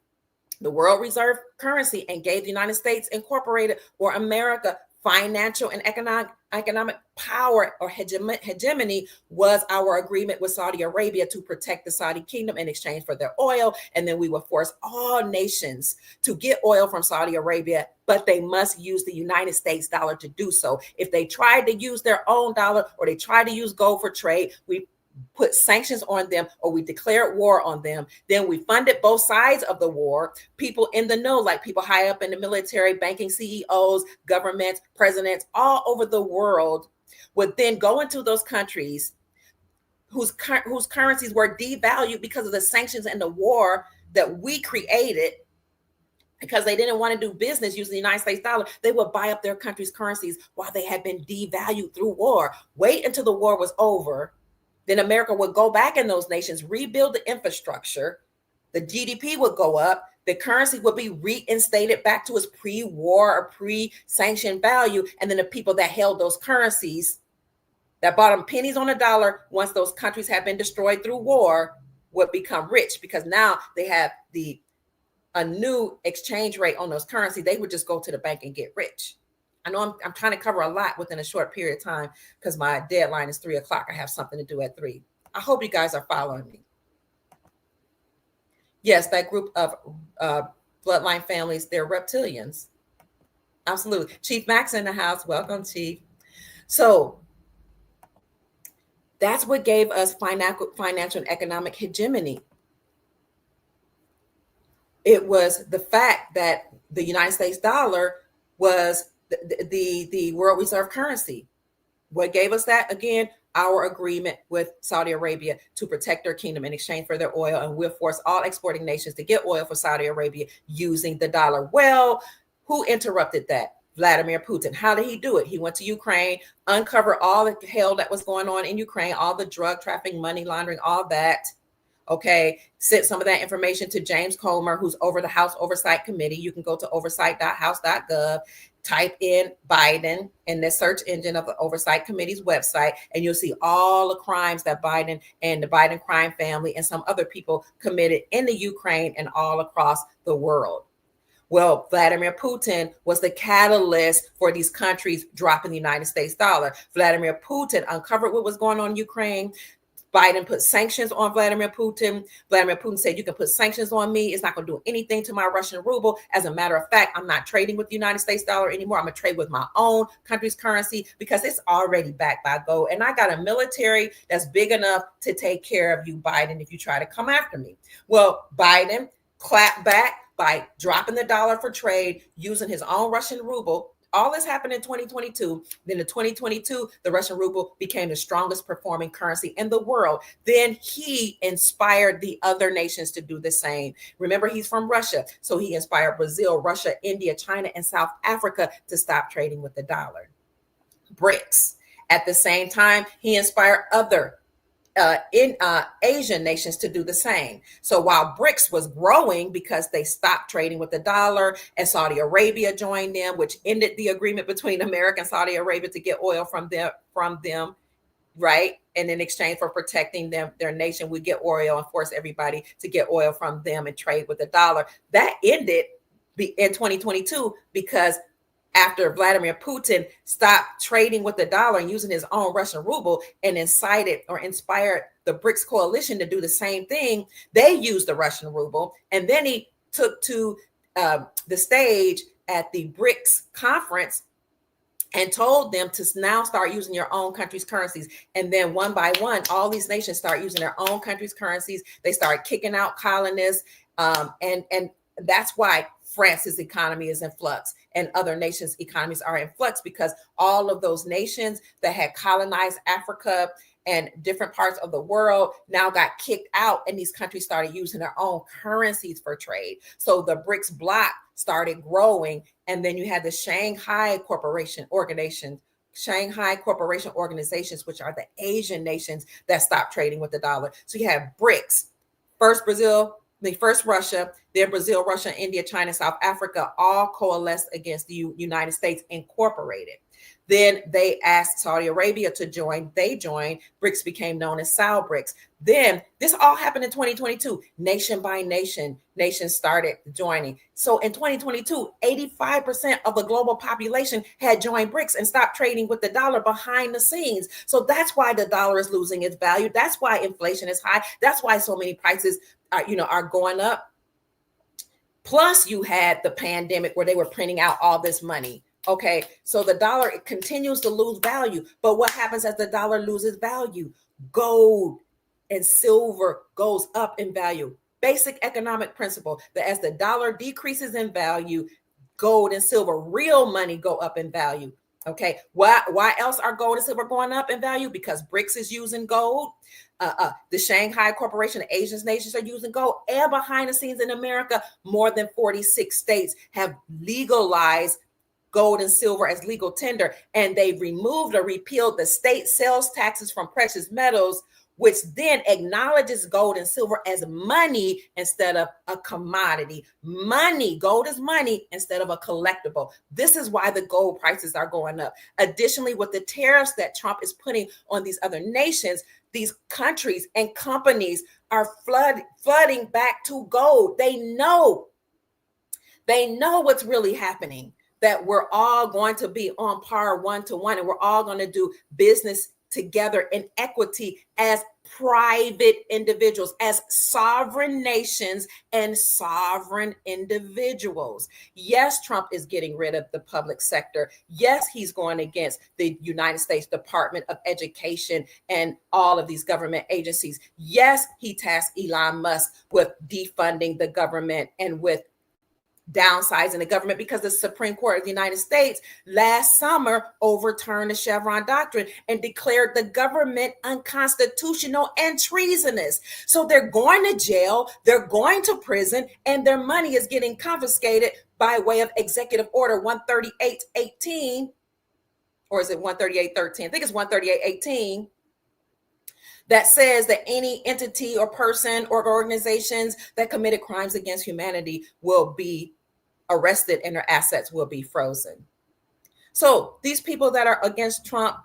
the world reserve currency and gave the United States Incorporated, or America, financial and economic power or hegemony was our agreement with Saudi Arabia to protect the Saudi kingdom in exchange for their oil. And then we will force all nations to get oil from Saudi Arabia, but they must use the United States dollar to do so. If they tried to use their own dollar, or they tried to use gold for trade, we put sanctions on them, or we declared war on them. Then we funded both sides of the war. People in the know, like people high up in the military, banking CEOs, governments, presidents all over the world, would then go into those countries whose currencies were devalued because of the sanctions and the war that we created, because they didn't want to do business using the United States dollar. They would buy up their country's currencies while they had been devalued through war. Wait until the war was over. Then America would go back in those nations, rebuild the infrastructure. The GDP would go up. the currency would be reinstated back to its pre-war or pre-sanctioned value. And then the people that held those currencies, that bought them pennies on a dollar, once those countries have been destroyed through war, would become rich, because now they have a new exchange rate on those currencies. They would just go to the bank and get rich. I know I'm trying to cover a lot within a short period of time because my deadline is 3:00. I have something to do at 3. I hope you guys are following me. Yes, that group of bloodline families, they're reptilians. Absolutely. Chief Max in the house. Welcome, Chief. So that's what gave us financial and economic hegemony. It was the fact that the United States dollar was the world reserve currency. What gave us that? Again, our agreement with Saudi Arabia to protect their kingdom in exchange for their oil, and we'll force all exporting nations to get oil for Saudi Arabia using the dollar. Well, who interrupted that? Vladimir Putin. How did he do it? He went to Ukraine, uncovered all the hell that was going on in Ukraine, all the drug trafficking, money laundering, all that. Okay, sent some of that information to James Comer, who's over the House Oversight Committee. You can go to oversight.house.gov, type in Biden in the search engine of the Oversight Committee's website, and you'll see all the crimes that Biden and the Biden crime family and some other people committed in the Ukraine and all across the world. Well, Vladimir Putin was the catalyst for these countries dropping the United States dollar. Vladimir Putin uncovered what was going on in Ukraine. Biden put sanctions on Vladimir Putin. Vladimir Putin said, you can put sanctions on me. It's not going to do anything to my Russian ruble. As a matter of fact, I'm not trading with the United States dollar anymore. I'm going to trade with my own country's currency because it's already backed by gold. And I got a military that's big enough to take care of you, Biden, if you try to come after me. Well, Biden clapped back by dropping the dollar for trade, using his own Russian ruble. All this happened in 2022. Then in 2022, the Russian ruble became the strongest performing currency in the world. Then he inspired the other nations to do the same. Remember, he's from Russia. So he inspired Brazil, Russia, India, China, and South Africa to stop trading with the dollar. BRICS. At the same time, he inspired other Asian nations to do the same. So while BRICS was growing because they stopped trading with the dollar, and Saudi Arabia joined them, which ended the agreement between America and Saudi Arabia to get oil from them, right? And in exchange for protecting their nation, we get oil and force everybody to get oil from them and trade with the dollar. That ended in 2022 because after Vladimir Putin stopped trading with the dollar and using his own Russian ruble and incited or inspired the BRICS coalition to do the same thing, they used the Russian ruble. And then he took to the stage at the BRICS conference and told them to now start using your own country's currencies. And then one by one, all these nations start using their own country's currencies. They start kicking out colonists. And that's why France's economy is in flux and other nations' economies are in flux, because all of those nations that had colonized Africa and different parts of the world now got kicked out, and these countries started using their own currencies for trade. So the BRICS bloc started growing, and then you had the Shanghai Corporation organizations, which are the Asian nations that stopped trading with the dollar. So you have BRICS, first Brazil, first Russia, then Brazil, Russia, India, China, South Africa, all coalesced against the United States Incorporated. Then they asked Saudi Arabia to join. They joined. BRICS became known as SALBRICS. Then this all happened in 2022. Nation by nation, nations started joining. So in 2022, 85% of the global population had joined BRICS and stopped trading with the dollar behind the scenes. So that's why the dollar is losing its value. That's why inflation is high. That's why so many prices are going up. Plus, you had the pandemic where they were printing out all this money. Okay, so the dollar, it continues to lose value. But what happens as the dollar loses value? Gold and silver goes up in value. Basic economic principle that as the dollar decreases in value, gold and silver, real money, go up in value. Okay, why else are gold and silver going up in value? Because BRICS is using gold. The Shanghai Corporation, the Asian nations are using gold. And behind the scenes in America, more than 46 states have legalized gold and silver as legal tender. And they removed or repealed the state sales taxes from precious metals, which then acknowledges gold and silver as money instead of a commodity. Money, gold is money instead of a collectible. This is why the gold prices are going up. Additionally, with the tariffs that Trump is putting on these other nations, these countries and companies are flooding back to gold. They know what's really happening, that we're all going to be on par 1-to-1, and we're all going to do business together in equity as private individuals, as sovereign nations and sovereign individuals. Yes, Trump is getting rid of the public sector. Yes, he's going against the United States Department of Education and all of these government agencies. Yes, he tasked Elon Musk with defunding the government and with downsizing the government, because the Supreme Court of the United States last summer overturned the Chevron doctrine and declared the government unconstitutional and treasonous. So they're going to jail, they're going to prison, and their money is getting confiscated by way of executive order 13818, or is it 13813? I think it's 13818. That says that any entity or person or organizations that committed crimes against humanity will be arrested and their assets will be frozen. So these people that are against Trump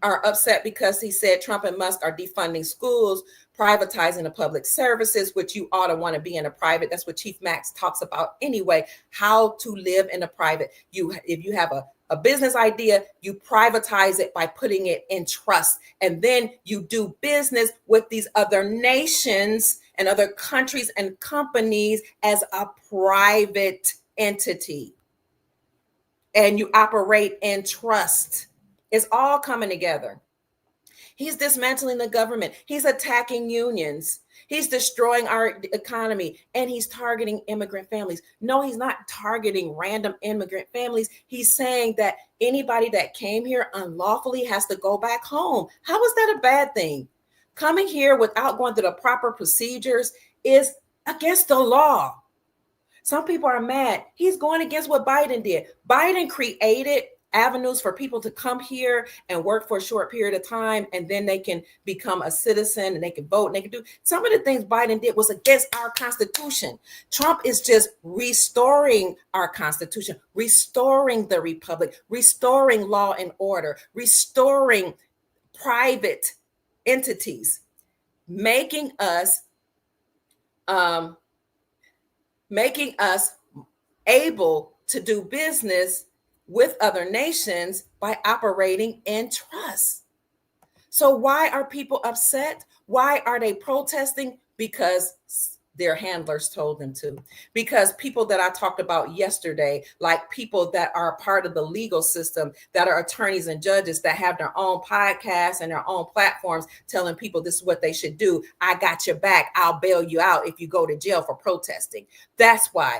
are upset because he said Trump and Musk are defunding schools, privatizing the public services, which you ought to want to be in a private. That's what Chief Max talks about anyway, how to live in a private. If you have a business idea, you privatize it by putting it in trust. And then you do business with these other nations and other countries and companies as a private entity. And you operate in trust. It's all coming together. He's dismantling the government. He's attacking unions. He's destroying our economy, and he's targeting immigrant families. No, he's not targeting random immigrant families. He's saying that anybody that came here unlawfully has to go back home. How is that a bad thing? Coming here without going through the proper procedures is against the law. Some people are mad. He's going against what Biden did. Biden created avenues for people to come here and work for a short period of time, and then they can become a citizen and they can vote and they can do some of the things Biden did was against our Constitution. Trump is just restoring our Constitution, restoring the republic, restoring law and order, restoring private entities, making us able to do business with other nations by operating in trust. So why are people upset? Why are they protesting? Because their handlers told them to. Because people that I talked about yesterday, like people that are part of the legal system, that are attorneys and judges that have their own podcasts and their own platforms telling people this is what they should do. I got your back. I'll bail you out if you go to jail for protesting. That's why.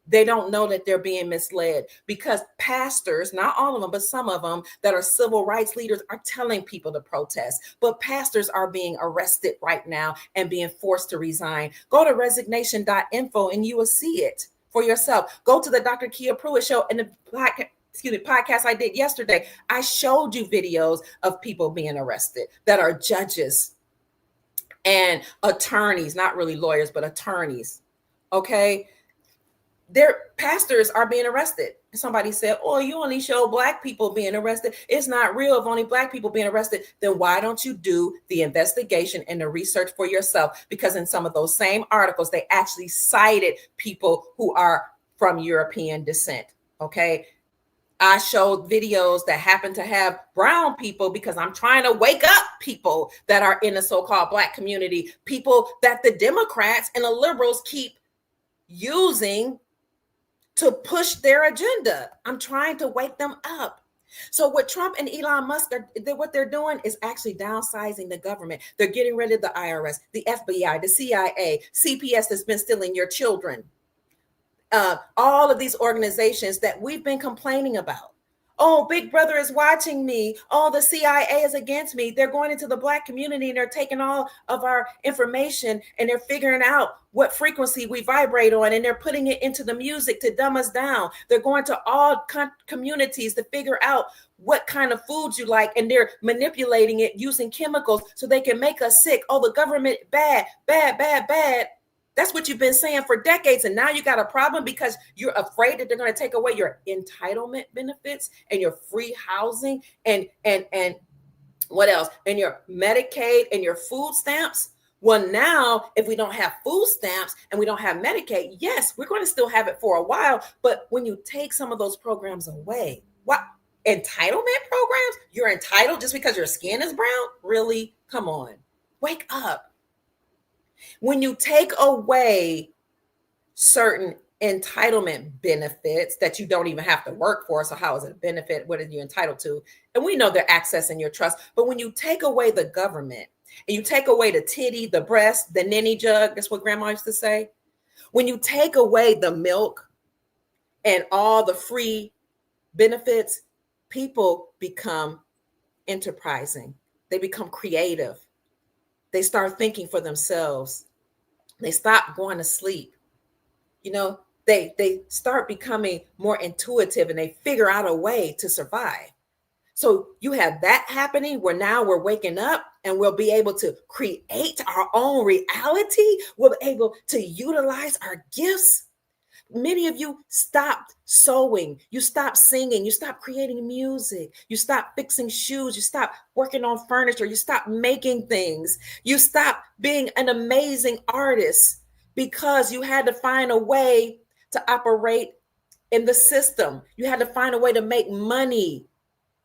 They don't know that they're being misled, because pastors, not all of them, but some of them that are civil rights leaders are telling people to protest. But pastors are being arrested right now and being forced to resign. Go to resignation.info and you will see it for yourself. Go to the Dr. Kia Pruitt show and the podcast I did yesterday. I showed you videos of people being arrested that are judges and attorneys, not really lawyers, but attorneys. Okay. Their pastors are being arrested. Somebody said, oh, you only show Black people being arrested. It's not real if only Black people being arrested. Then why don't you do the investigation and the research for yourself? Because in some of those same articles, they actually cited people who are from European descent. Okay. I showed videos that happen to have brown people, because I'm trying to wake up people that are in the so-called Black community, people that the Democrats and the liberals keep using to push their agenda. I'm trying to wake them up. So what Trump and Elon Musk what they're doing is actually downsizing the government. They're getting rid of the IRS, the FBI, the CIA, CPS that's been stealing your children. All of these organizations that we've been complaining about. Oh, Big Brother is watching me. Oh, the CIA is against me. They're going into the Black community and they're taking all of our information and they're figuring out what frequency we vibrate on and they're putting it into the music to dumb us down. They're going to all communities to figure out what kind of foods you like and they're manipulating it using chemicals so they can make us sick. Oh, the government, bad, bad, bad, bad. That's what you've been saying for decades. And now you got a problem because you're afraid that they're going to take away your entitlement benefits and your free housing and what else? And your Medicaid and your food stamps. Well, now, if we don't have food stamps and we don't have Medicaid, yes, we're going to still have it for a while. But when you take some of those programs away, what entitlement programs? You're entitled just because your skin is brown? Really? Come on. Wake up. When you take away certain entitlement benefits that you don't even have to work for, so how is it a benefit? What are you entitled to? And we know they're accessing your trust. But when you take away the government and you take away the titty, the breast, the ninny jug, that's what grandma used to say. When you take away the milk and all the free benefits, people become enterprising. They become creative. They start thinking for themselves. They stop going to sleep. You know, they start becoming more intuitive and they figure out a way to survive. So you have that happening where now we're waking up and we'll be able to create our own reality. We'll be able to utilize our gifts. Many of you stopped sewing, you stopped singing, you stopped creating music, you stopped fixing shoes, you stopped working on furniture, you stopped making things, you stopped being an amazing artist because you had to find a way to operate in the system. You had to find a way to make money.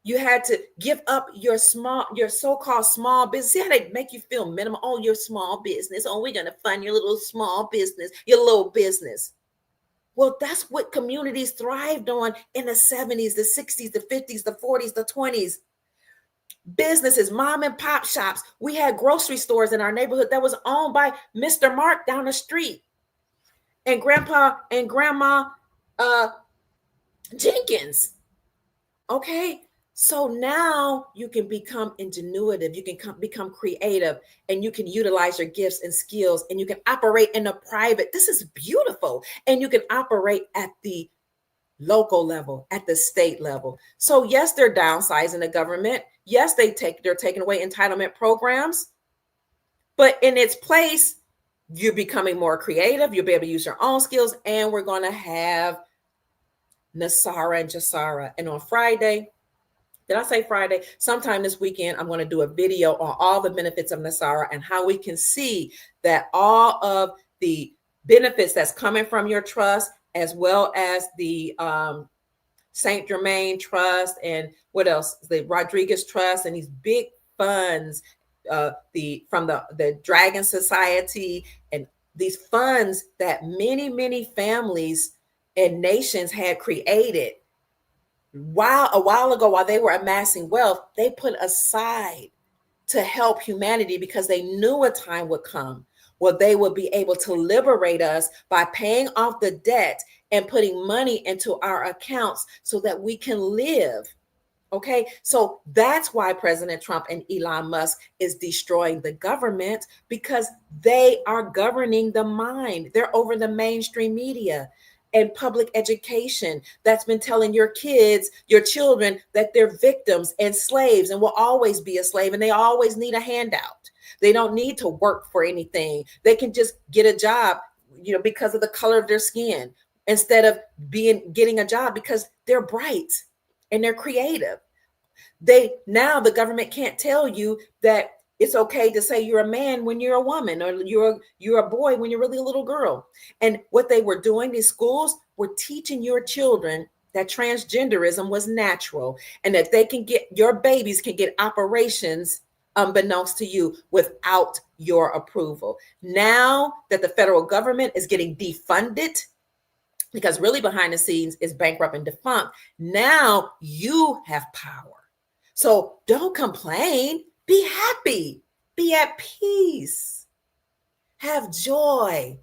You had to give up your so-called small business. See how they make you feel minimum? Oh, your small business. Oh, we're going to fund your little small business, your little business. Well, that's what communities thrived on in the 70s, the 60s, the 50s, the 40s, the 20s. Businesses, mom and pop shops. We had grocery stores in our neighborhood that was owned by Mr. Mark down the street and Grandpa and Grandma Jenkins. Okay. So now you can become ingenuitive, you can become creative, and you can utilize your gifts and skills, and you can operate in the private. This is beautiful. And you can operate at the local level, at the state level. So yes, they're downsizing the government. Yes, they're taking away entitlement programs. But in its place, you're becoming more creative. You'll be able to use your own skills. And we're going to have Nasara and Jasara. And on Friday, did I say Friday? Sometime this weekend, I'm going to do a video on all the benefits of Nasara and how we can see that all of the benefits that's coming from your trust, as well as the Saint Germain Trust and what else? The Rodriguez Trust and these big funds, from the Dragon Society and these funds that many, many families and nations had created. A while ago, while they were amassing wealth, they put aside to help humanity because they knew a time would come where they would be able to liberate us by paying off the debt and putting money into our accounts so that we can live. Okay, so that's why President Trump and Elon Musk is destroying the government, because they are governing the mind. They're over the mainstream media and public education that's been telling your kids, your children, that they're victims and slaves and will always be a slave and they always need a handout. They don't need to work for anything. They can just get a job, because of the color of their skin, instead of getting a job because they're bright and they're creative. Now the government can't tell you that it's okay to say you're a man when you're a woman, or you're a boy when you're really a little girl. And what they were doing, these schools were teaching your children that transgenderism was natural and that your babies can get operations unbeknownst to you without your approval. Now that the federal government is getting defunded, because really behind the scenes is bankrupt and defunct, now you have power. So don't complain. Be happy. Be at peace. Have joy.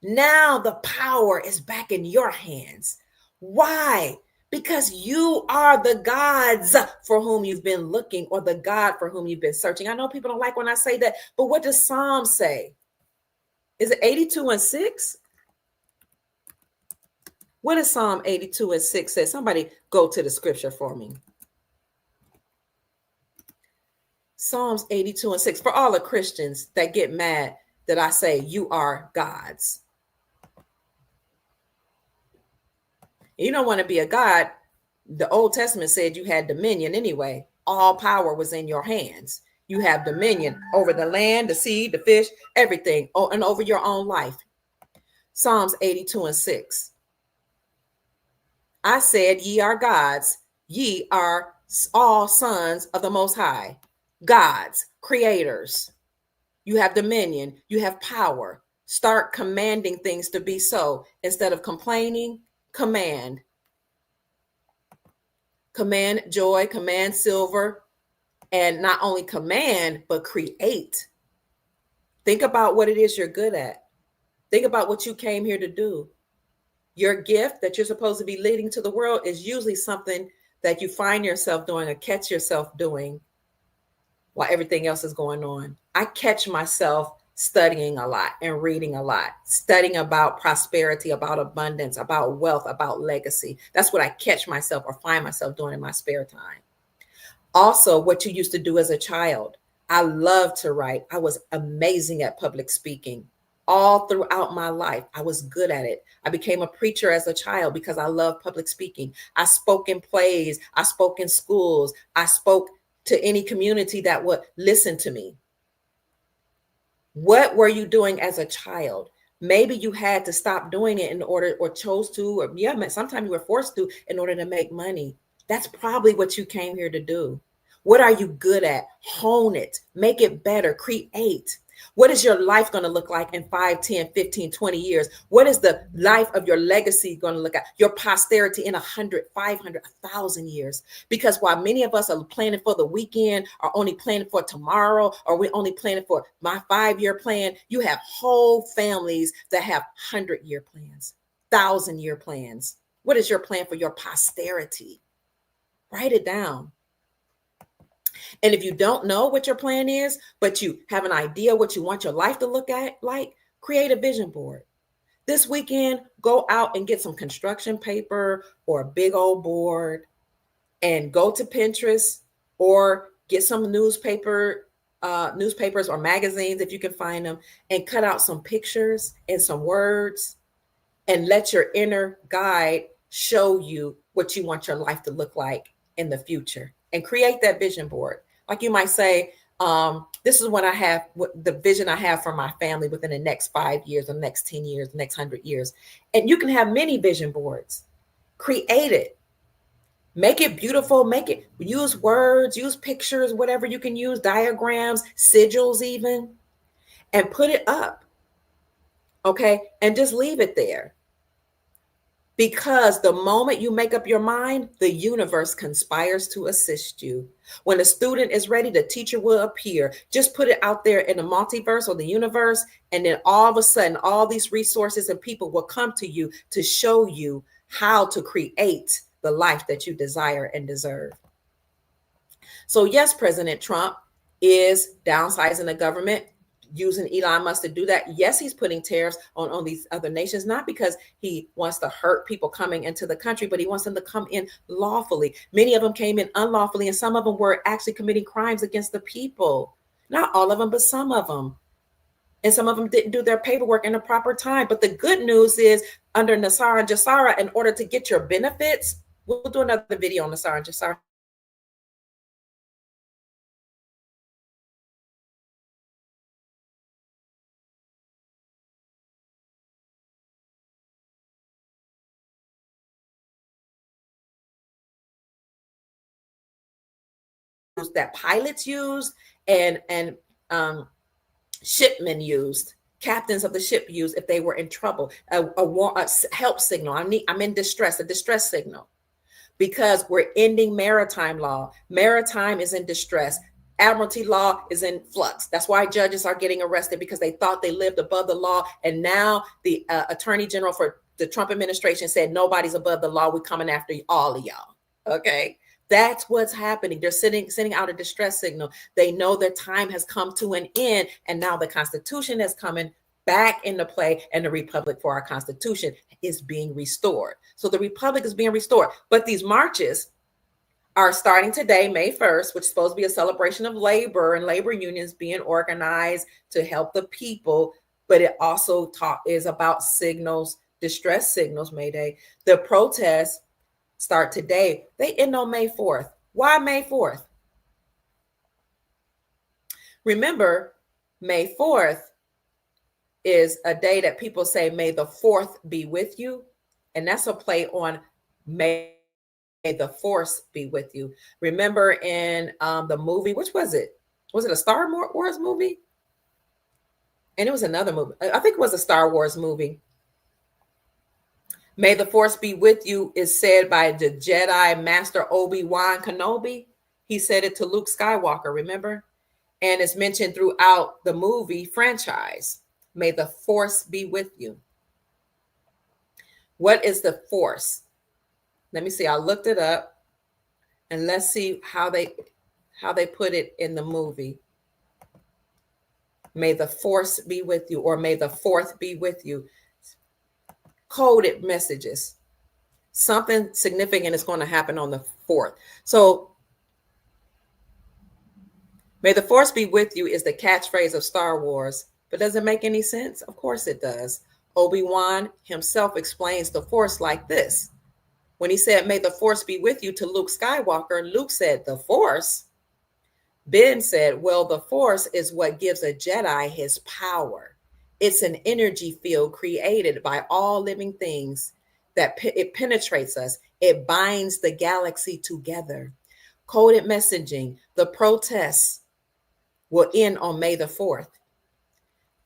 Now the power is back in your hands. Why? because you are the gods for whom you've been looking, or the God for whom you've been searching. I know people don't like when I say that, but what does Psalm say? Is it 82 and 6? What does Psalm 82 and 6 say? Somebody go to the scripture for me. Psalms 82 and 6. For all the Christians that get mad that I say you are gods. You don't want to be a god. The Old Testament said you had dominion anyway. All power was in your hands. You have dominion over the land, the sea, the fish, everything, and over your own life. Psalms 82 and 6. I said, ye are gods, ye are all sons of the Most High. Gods, creators. You have dominion, you have power. Start commanding things to be so. Instead of complaining, command. Command joy, command silver, and not only command, but create. Think about what it is you're good at. Think about what you came here to do. Your gift that you're supposed to be leading to the world is usually something that you find yourself doing or catch yourself doing while everything else is going on. I catch myself studying a lot and reading a lot, studying about prosperity, about abundance, about wealth, about legacy. That's what I catch myself or find myself doing in my spare time. Also, what you used to do as a child. I love to write. I was amazing at public speaking. All throughout my life, I was good at it. I became a preacher as a child because I love public speaking. I spoke in plays. I spoke in schools. I spoke to any community that would listen to me. What were you doing as a child? Maybe you had to stop doing it in order, or chose to, or sometimes you were forced to in order to make money. That's probably what you came here to do. What are you good at? Hone it, make it better, create. What is your life going to look like in 5, 10, 15, 20 years? What is the life of your legacy going to look at? Your posterity in 100, 500, 1,000 years? Because while many of us are planning for the weekend, or only planning for tomorrow, or we're only planning for my 5-year plan, you have whole families that have 100-year plans, 1,000-year plans. What is your plan for your posterity? Write it down. And if you don't know what your plan is, but you have an idea what you want your life to look at, like, create a vision board. This weekend, go out and get some construction paper or a big old board, and go to Pinterest or get some newspapers or magazines if you can find them, and cut out some pictures and some words, and let your inner guide show you what you want your life to look like in the future, and create that vision board. Like you might say, this is what I have, the vision I have for my family within the next 5 years, the next 10 years, the next 100 years. And you can have many vision boards. Create it. Make it beautiful. Use words, use pictures, whatever you can use, diagrams, sigils even, and put it up. Okay. And just leave it there. Because the moment you make up your mind, the universe conspires to assist you. When a student is ready, the teacher will appear. Just put it out there in the multiverse or the universe, and then all of a sudden, all these resources and people will come to you to show you how to create the life that you desire and deserve. So yes, President Trump is downsizing the government, using Elon Musk to do that. Yes, he's putting tariffs on these other nations, not because he wants to hurt people coming into the country, but he wants them to come in lawfully. Many of them came in unlawfully, and some of them were actually committing crimes against the people. Not all of them, but some of them. And some of them didn't do their paperwork in the proper time. But the good news is, under Nassar and Jassara, in order to get your benefits, we'll do another video on Nassar and Jassara. That pilots used and shipmen used, captains of the ship used if they were in trouble, a help signal. I'm in distress, a distress signal, because we're ending maritime law. Maritime is in distress. Admiralty law is in flux. That's why judges are getting arrested, because they thought they lived above the law. And now the attorney general for the Trump administration said nobody's above the law. We're coming after all of y'all. Okay. That's what's happening. They're sending out a distress signal. They know their time has come to an end, and now the Constitution is coming back into play, and the Republic for our Constitution is being restored. So the Republic is being restored. But these marches are starting today, May 1st, which is supposed to be a celebration of labor and labor unions being organized to help the people. But it also is about signals, distress signals, Mayday. The protests start today. They end on May 4th. Why May 4th? Remember, May 4th is a day that people say, may the 4th be with you. And that's a play on May the Force be with you. Remember in the movie, which was it? Was it a Star Wars movie? And it was another movie. I think it was a Star Wars movie. May the Force be with you is said by the Jedi Master Obi-Wan Kenobi. He said it to Luke Skywalker, remember? And it's mentioned throughout the movie franchise. May the Force be with you. What is the Force? Let me see. I looked it up, and let's see how they put it in the movie. May the Force be with you, or may the 4th be with you. Coded messages. Something significant is going to happen on the 4th. So, may the Force be with you is the catchphrase of Star Wars. But does it make any sense? Of course it does. Obi-Wan himself explains the Force like this. When he said, may the Force be with you to Luke Skywalker, Luke said, the Force? Ben said, well, the Force is what gives a Jedi his power. It's an energy field created by all living things that it penetrates us. It binds the galaxy together. Coded messaging, the protests will end on May the 4th.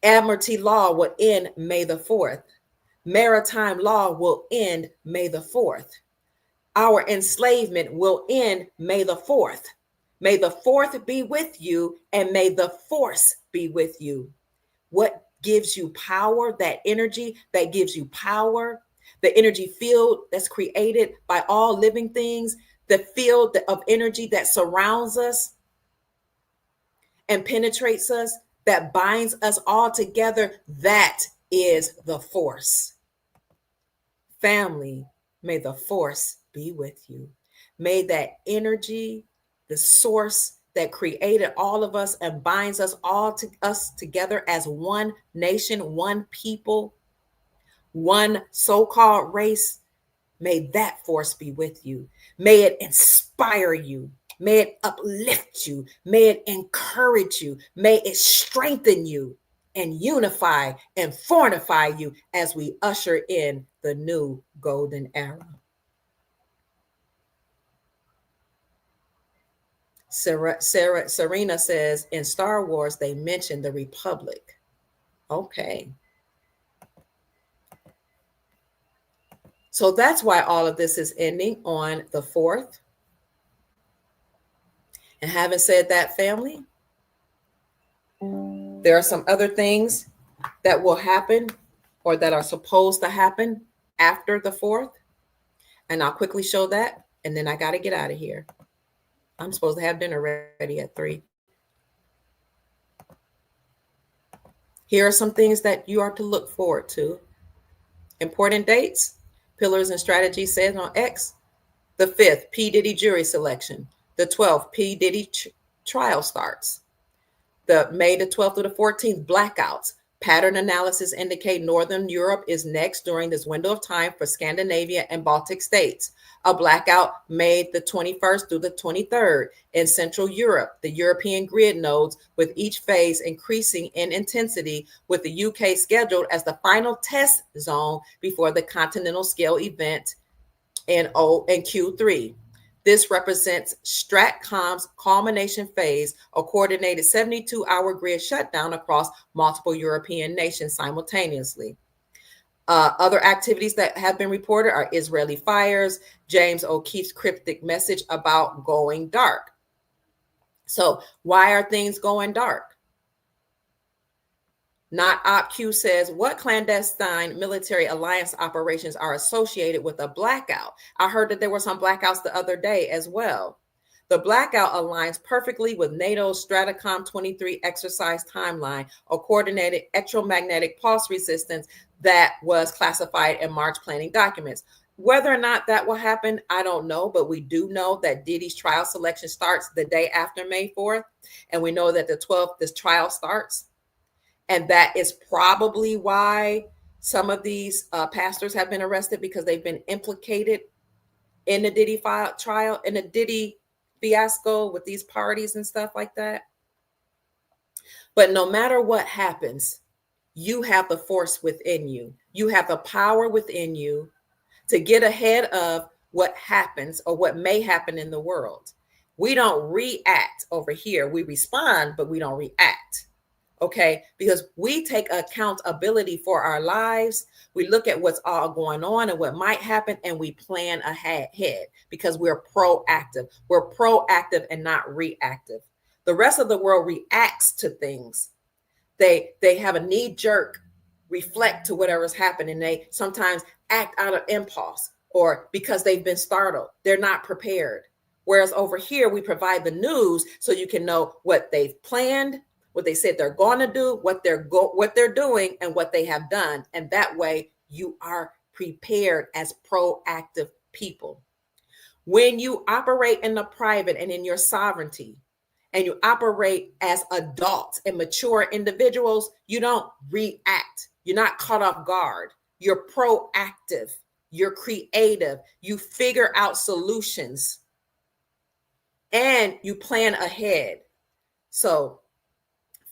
Admiralty law will end May the 4th. Maritime law will end May the 4th. Our enslavement will end May the 4th. May the 4th be with you, and may the Force be with you. What gives you power? That energy that gives you power, the energy field that's created by all living things, the field of energy that surrounds us and penetrates us, that binds us all together, that is the Force. Family, may the Force be with you. May that energy, the source that created all of us and binds us all together as one nation, one people, one so-called race, may that Force be with you. May it inspire you. May it uplift you. May it encourage you. May it strengthen you and unify and fortify you as we usher in the new golden era. Serena says, in Star Wars, they mentioned the Republic. Okay. So that's why all of this is ending on the 4th. And having said that, family, there are some other things that will happen or that are supposed to happen after the 4th. And I'll quickly show that. And then I got to get out of here. I'm supposed to have dinner ready at 3. Here are some things that you are to look forward to. Important dates. Pillars and Strategies says on X. The 5th, P. Diddy jury selection. The 12th, P. Diddy trial starts. The May the 12th through the 14th, blackouts. Pattern analysis indicate Northern Europe is next during this window of time for Scandinavia and Baltic states. A blackout May the 21st through the 23rd in Central Europe, the European grid nodes, with each phase increasing in intensity, with the UK scheduled as the final test zone before the continental scale event in Q3. This represents Stratcom's culmination phase, a coordinated 72-hour grid shutdown across multiple European nations simultaneously. Other activities that have been reported are Israeli fires, James O'Keefe's cryptic message about going dark. So why are things going dark? Not OpQ says, what clandestine military alliance operations are associated with a blackout? I heard that there were some blackouts the other day as well. The blackout aligns perfectly with NATO's Stratcom 23 exercise timeline, a coordinated electromagnetic pulse resistance that was classified in March planning documents. Whether or not that will happen, I don't know, but we do know that Diddy's trial selection starts the day after May 4th, and we know that the 12th, this trial starts. And that is probably why some of these pastors have been arrested, because they've been implicated in the Diddy trial, in the Diddy fiasco with these parties and stuff like that. But no matter what happens, you have the force within you. You have the power within you to get ahead of what happens or what may happen in the world. We don't react over here. We respond, but we don't react. Okay, because we take accountability for our lives. We look at what's all going on and what might happen, and we plan ahead because we're proactive. We're proactive and not reactive. The rest of the world reacts to things. They have a knee-jerk reflect to whatever's happening. They sometimes act out of impulse or because they've been startled. They're not prepared. Whereas over here, we provide the news so you can know what they've planned, what they said they're going to do, what they're doing, and what they have done. And that way you are prepared as proactive people. When you operate in the private and in your sovereignty, and you operate as adults and mature individuals, you don't react. You're not caught off guard. You're proactive. You're creative. You figure out solutions and you plan ahead. So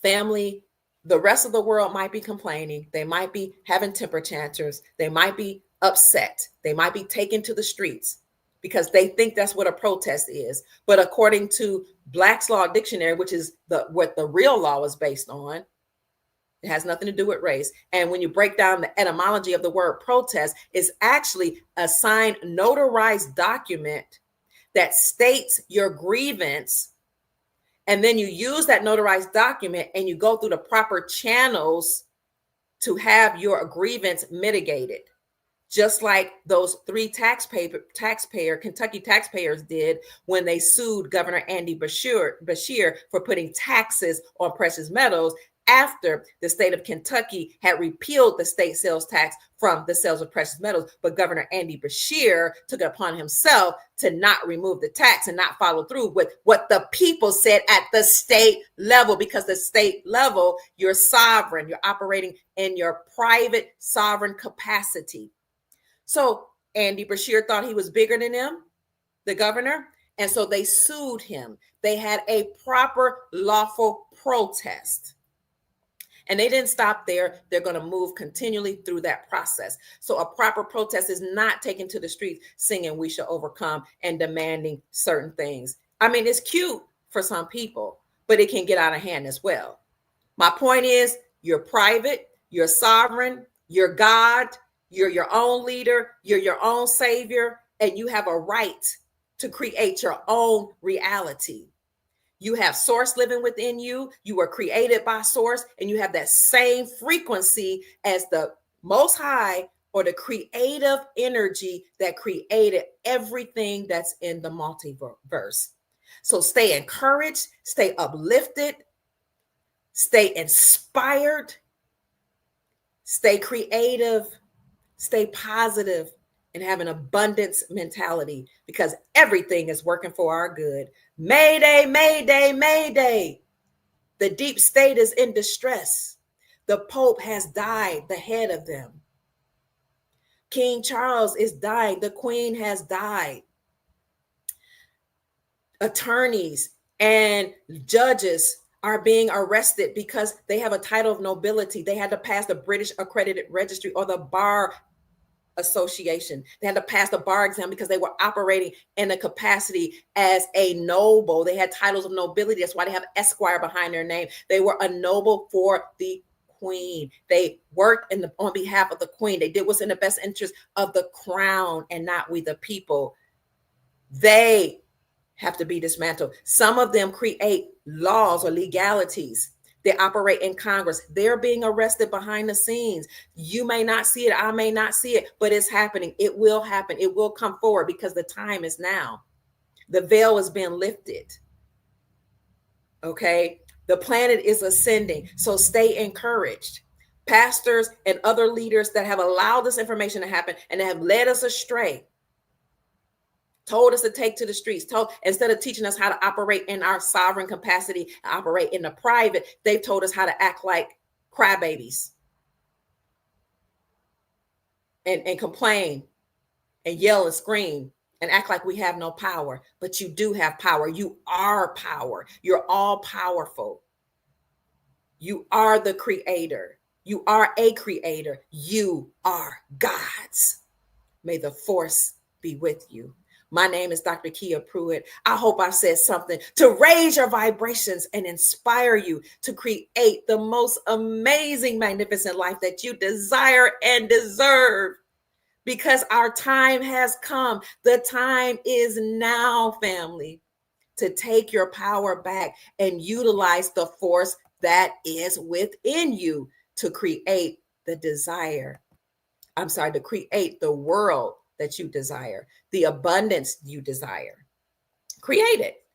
family, the rest of the world might be complaining. They might be having temper tantrums. They might be upset. They might be taken to the streets because they think that's what a protest is. But according to Black's Law Dictionary, which is what the real law is based on, it has nothing to do with race. And when you break down the etymology of the word protest, it's actually a signed, notarized document that states your grievance. And then you use that notarized document and you go through the proper channels to have your grievance mitigated. Just like those three Kentucky taxpayers did when they sued Governor Andy Beshear for putting taxes on precious metals after the state of Kentucky had repealed the state sales tax from the sales of precious metals. But Governor Andy Beshear took it upon himself to not remove the tax and not follow through with what the people said at the state level, because the state level, you're sovereign, you're operating in your private sovereign capacity. So Andy Beshear thought he was bigger than them, the governor, and so they sued him. They had a proper lawful protest. And they didn't stop there. They're going to move continually through that process. So a proper protest is not taken to the streets singing "We Shall Overcome" and demanding certain things. I mean, it's cute for some people, but it can get out of hand as well. My point is, you're private, you're sovereign, you're God, you're your own leader, you're your own savior, and you have a right to create your own reality. You have source living within you. You were created by source, and you have that same frequency as the Most High, or the creative energy that created everything that's in the multiverse. So stay encouraged, stay uplifted, stay inspired, stay creative, stay positive, and have an abundance mentality, because everything is working for our good. Mayday, mayday, mayday. The deep state is in distress. The Pope has died, the head of them. King Charles is dying. The Queen has died. Attorneys and judges are being arrested because they have a title of nobility. They had to pass the British Accredited Registry or the Bar Association. They had to pass the bar exam because they were operating in a capacity as a noble. They had titles of nobility. That's why they have Esquire behind their name. They were a noble for the Queen. They worked on behalf of the Queen. They did what's in the best interest of the crown and not we the people. They have to be dismantled. Some of them create laws or legalities They operate in Congress. They're being arrested behind the scenes. You may not see it. I may not see it, but it's happening. It will happen. It will come forward because the time is now. The veil is being lifted. Okay. The planet is ascending. So stay encouraged. Pastors and other leaders that have allowed this information to happen and have led us astray, told us to take to the streets, told instead of teaching us how to operate in our sovereign capacity, operate in the private, they've told us how to act like crybabies and complain and yell and scream and act like we have no power. But you do have power. You are power. You're all powerful. You are the creator. You are a creator. You are God's. May the force be with you. My name is Dr. Kia Pruitt. I hope I said something to raise your vibrations and inspire you to create the most amazing, magnificent life that you desire and deserve. Because our time has come. The time is now, family, to take your power back and utilize the force that is within you to create the desire. To create the world that you desire, the abundance you desire. Create it.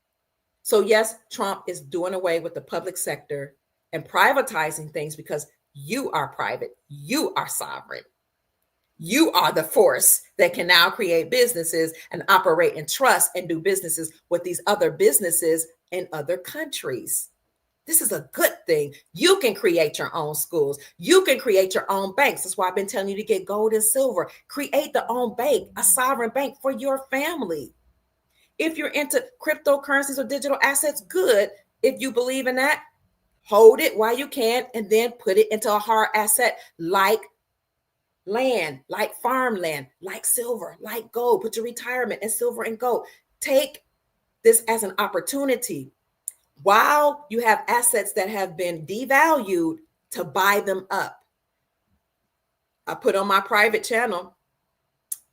So yes, Trump is doing away with the public sector and privatizing things because you are private. You are sovereign. You are the force that can now create businesses and operate in trust and do businesses with these other businesses in other countries. This is a good thing. You can create your own schools. You can create your own banks. That's why I've been telling you to get gold and silver. Create the own bank, a sovereign bank for your family. If you're into cryptocurrencies or digital assets, good. If you believe in that, hold it while you can and then put it into a hard asset like land, like farmland, like silver, like gold. Put your retirement in silver and gold. Take this as an opportunity while you have assets that have been devalued to buy them up. I put on my private channel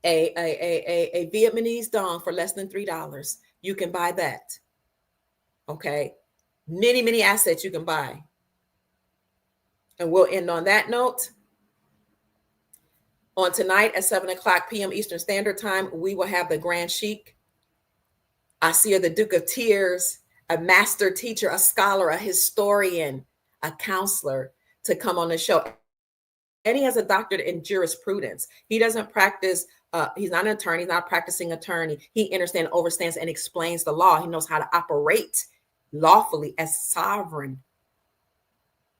a Vietnamese dong for less than $3. You can buy that. Okay. Many assets you can buy. And we'll end on that note. On tonight at 7:00 p.m. Eastern Standard Time, we will have the Grand Sheik, Asir, the Duke of Tears, a master teacher, a scholar, a historian, a counselor to come on the show. And he has a doctorate in jurisprudence. He doesn't practice, he's not an attorney, he's not a practicing attorney. He understands, overstands, and explains the law. He knows how to operate lawfully as sovereign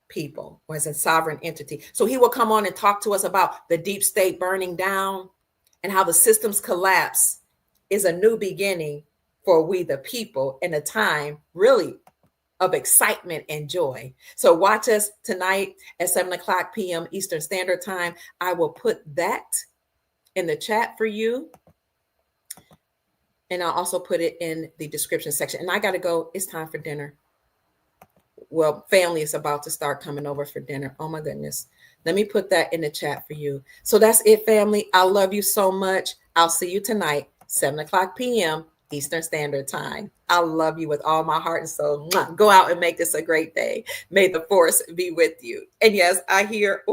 people or as a sovereign entity. So he will come on and talk to us about the deep state burning down and how the systems collapse is a new beginning for we the people in a time really of excitement and joy. So watch us tonight at 7:00 p.m. Eastern Standard Time. I will put that in the chat for you. And I'll also put it in the description section. And I got to go. It's time for dinner. Well, family is about to start coming over for dinner. Oh my goodness. Let me put that in the chat for you. So that's it, family. I love you so much. I'll see you tonight, 7:00 p.m. Eastern Standard Time. I love you with all my heart and soul. Go out and make this a great day. May the force be with you. And yes, I hear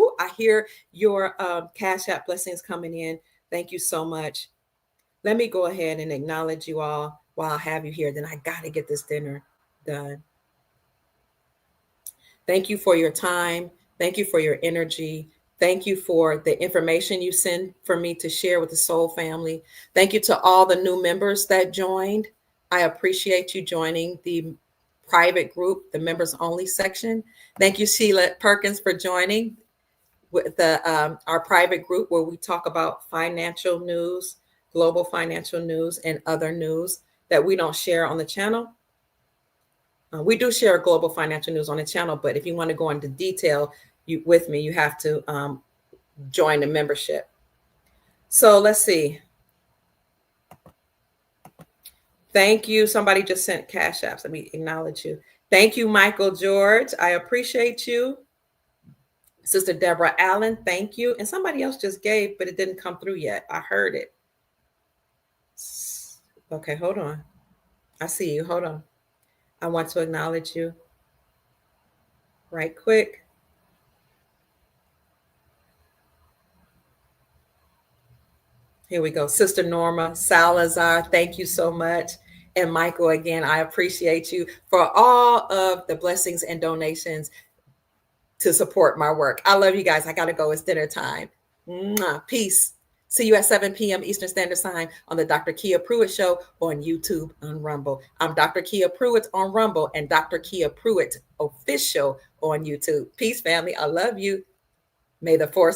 your Cash App blessings coming in. Thank you so much. Let me go ahead and acknowledge you all while I have you here. Then I got to get this dinner done. Thank you for your time. Thank you for your energy. Thank you for the information you send for me to share with the Soul family. Thank you to all the new members that joined. I appreciate you joining the private group, the members only section. Thank you, Sheila Perkins, for joining with our private group where we talk about financial news, global financial news, and other news that we don't share on the channel. We do share global financial news on the channel, but if you want to go into detail with me, you have to join the membership. So let's see. Thank you. Somebody just sent Cash Apps. Let me acknowledge you. Thank you, Michael George. I appreciate you. Sister Deborah Allen, thank you. And somebody else just gave, but it didn't come through yet. I heard it. Okay, hold on. I see you. Hold on. I want to acknowledge you. right quick. Here we go. Sister Norma Salazar, thank you so much. And Michael, again, I appreciate you for all of the blessings and donations to support my work. I love you guys. I got to go. It's dinner time. Mwah. Peace. See you at 7 p.m. Eastern Standard Time on the Dr. Kia Pruitt Show on YouTube on Rumble. I'm Dr. Kia Pruitt on Rumble and Dr. Kia Pruitt Official on YouTube. Peace, family. I love you. May the force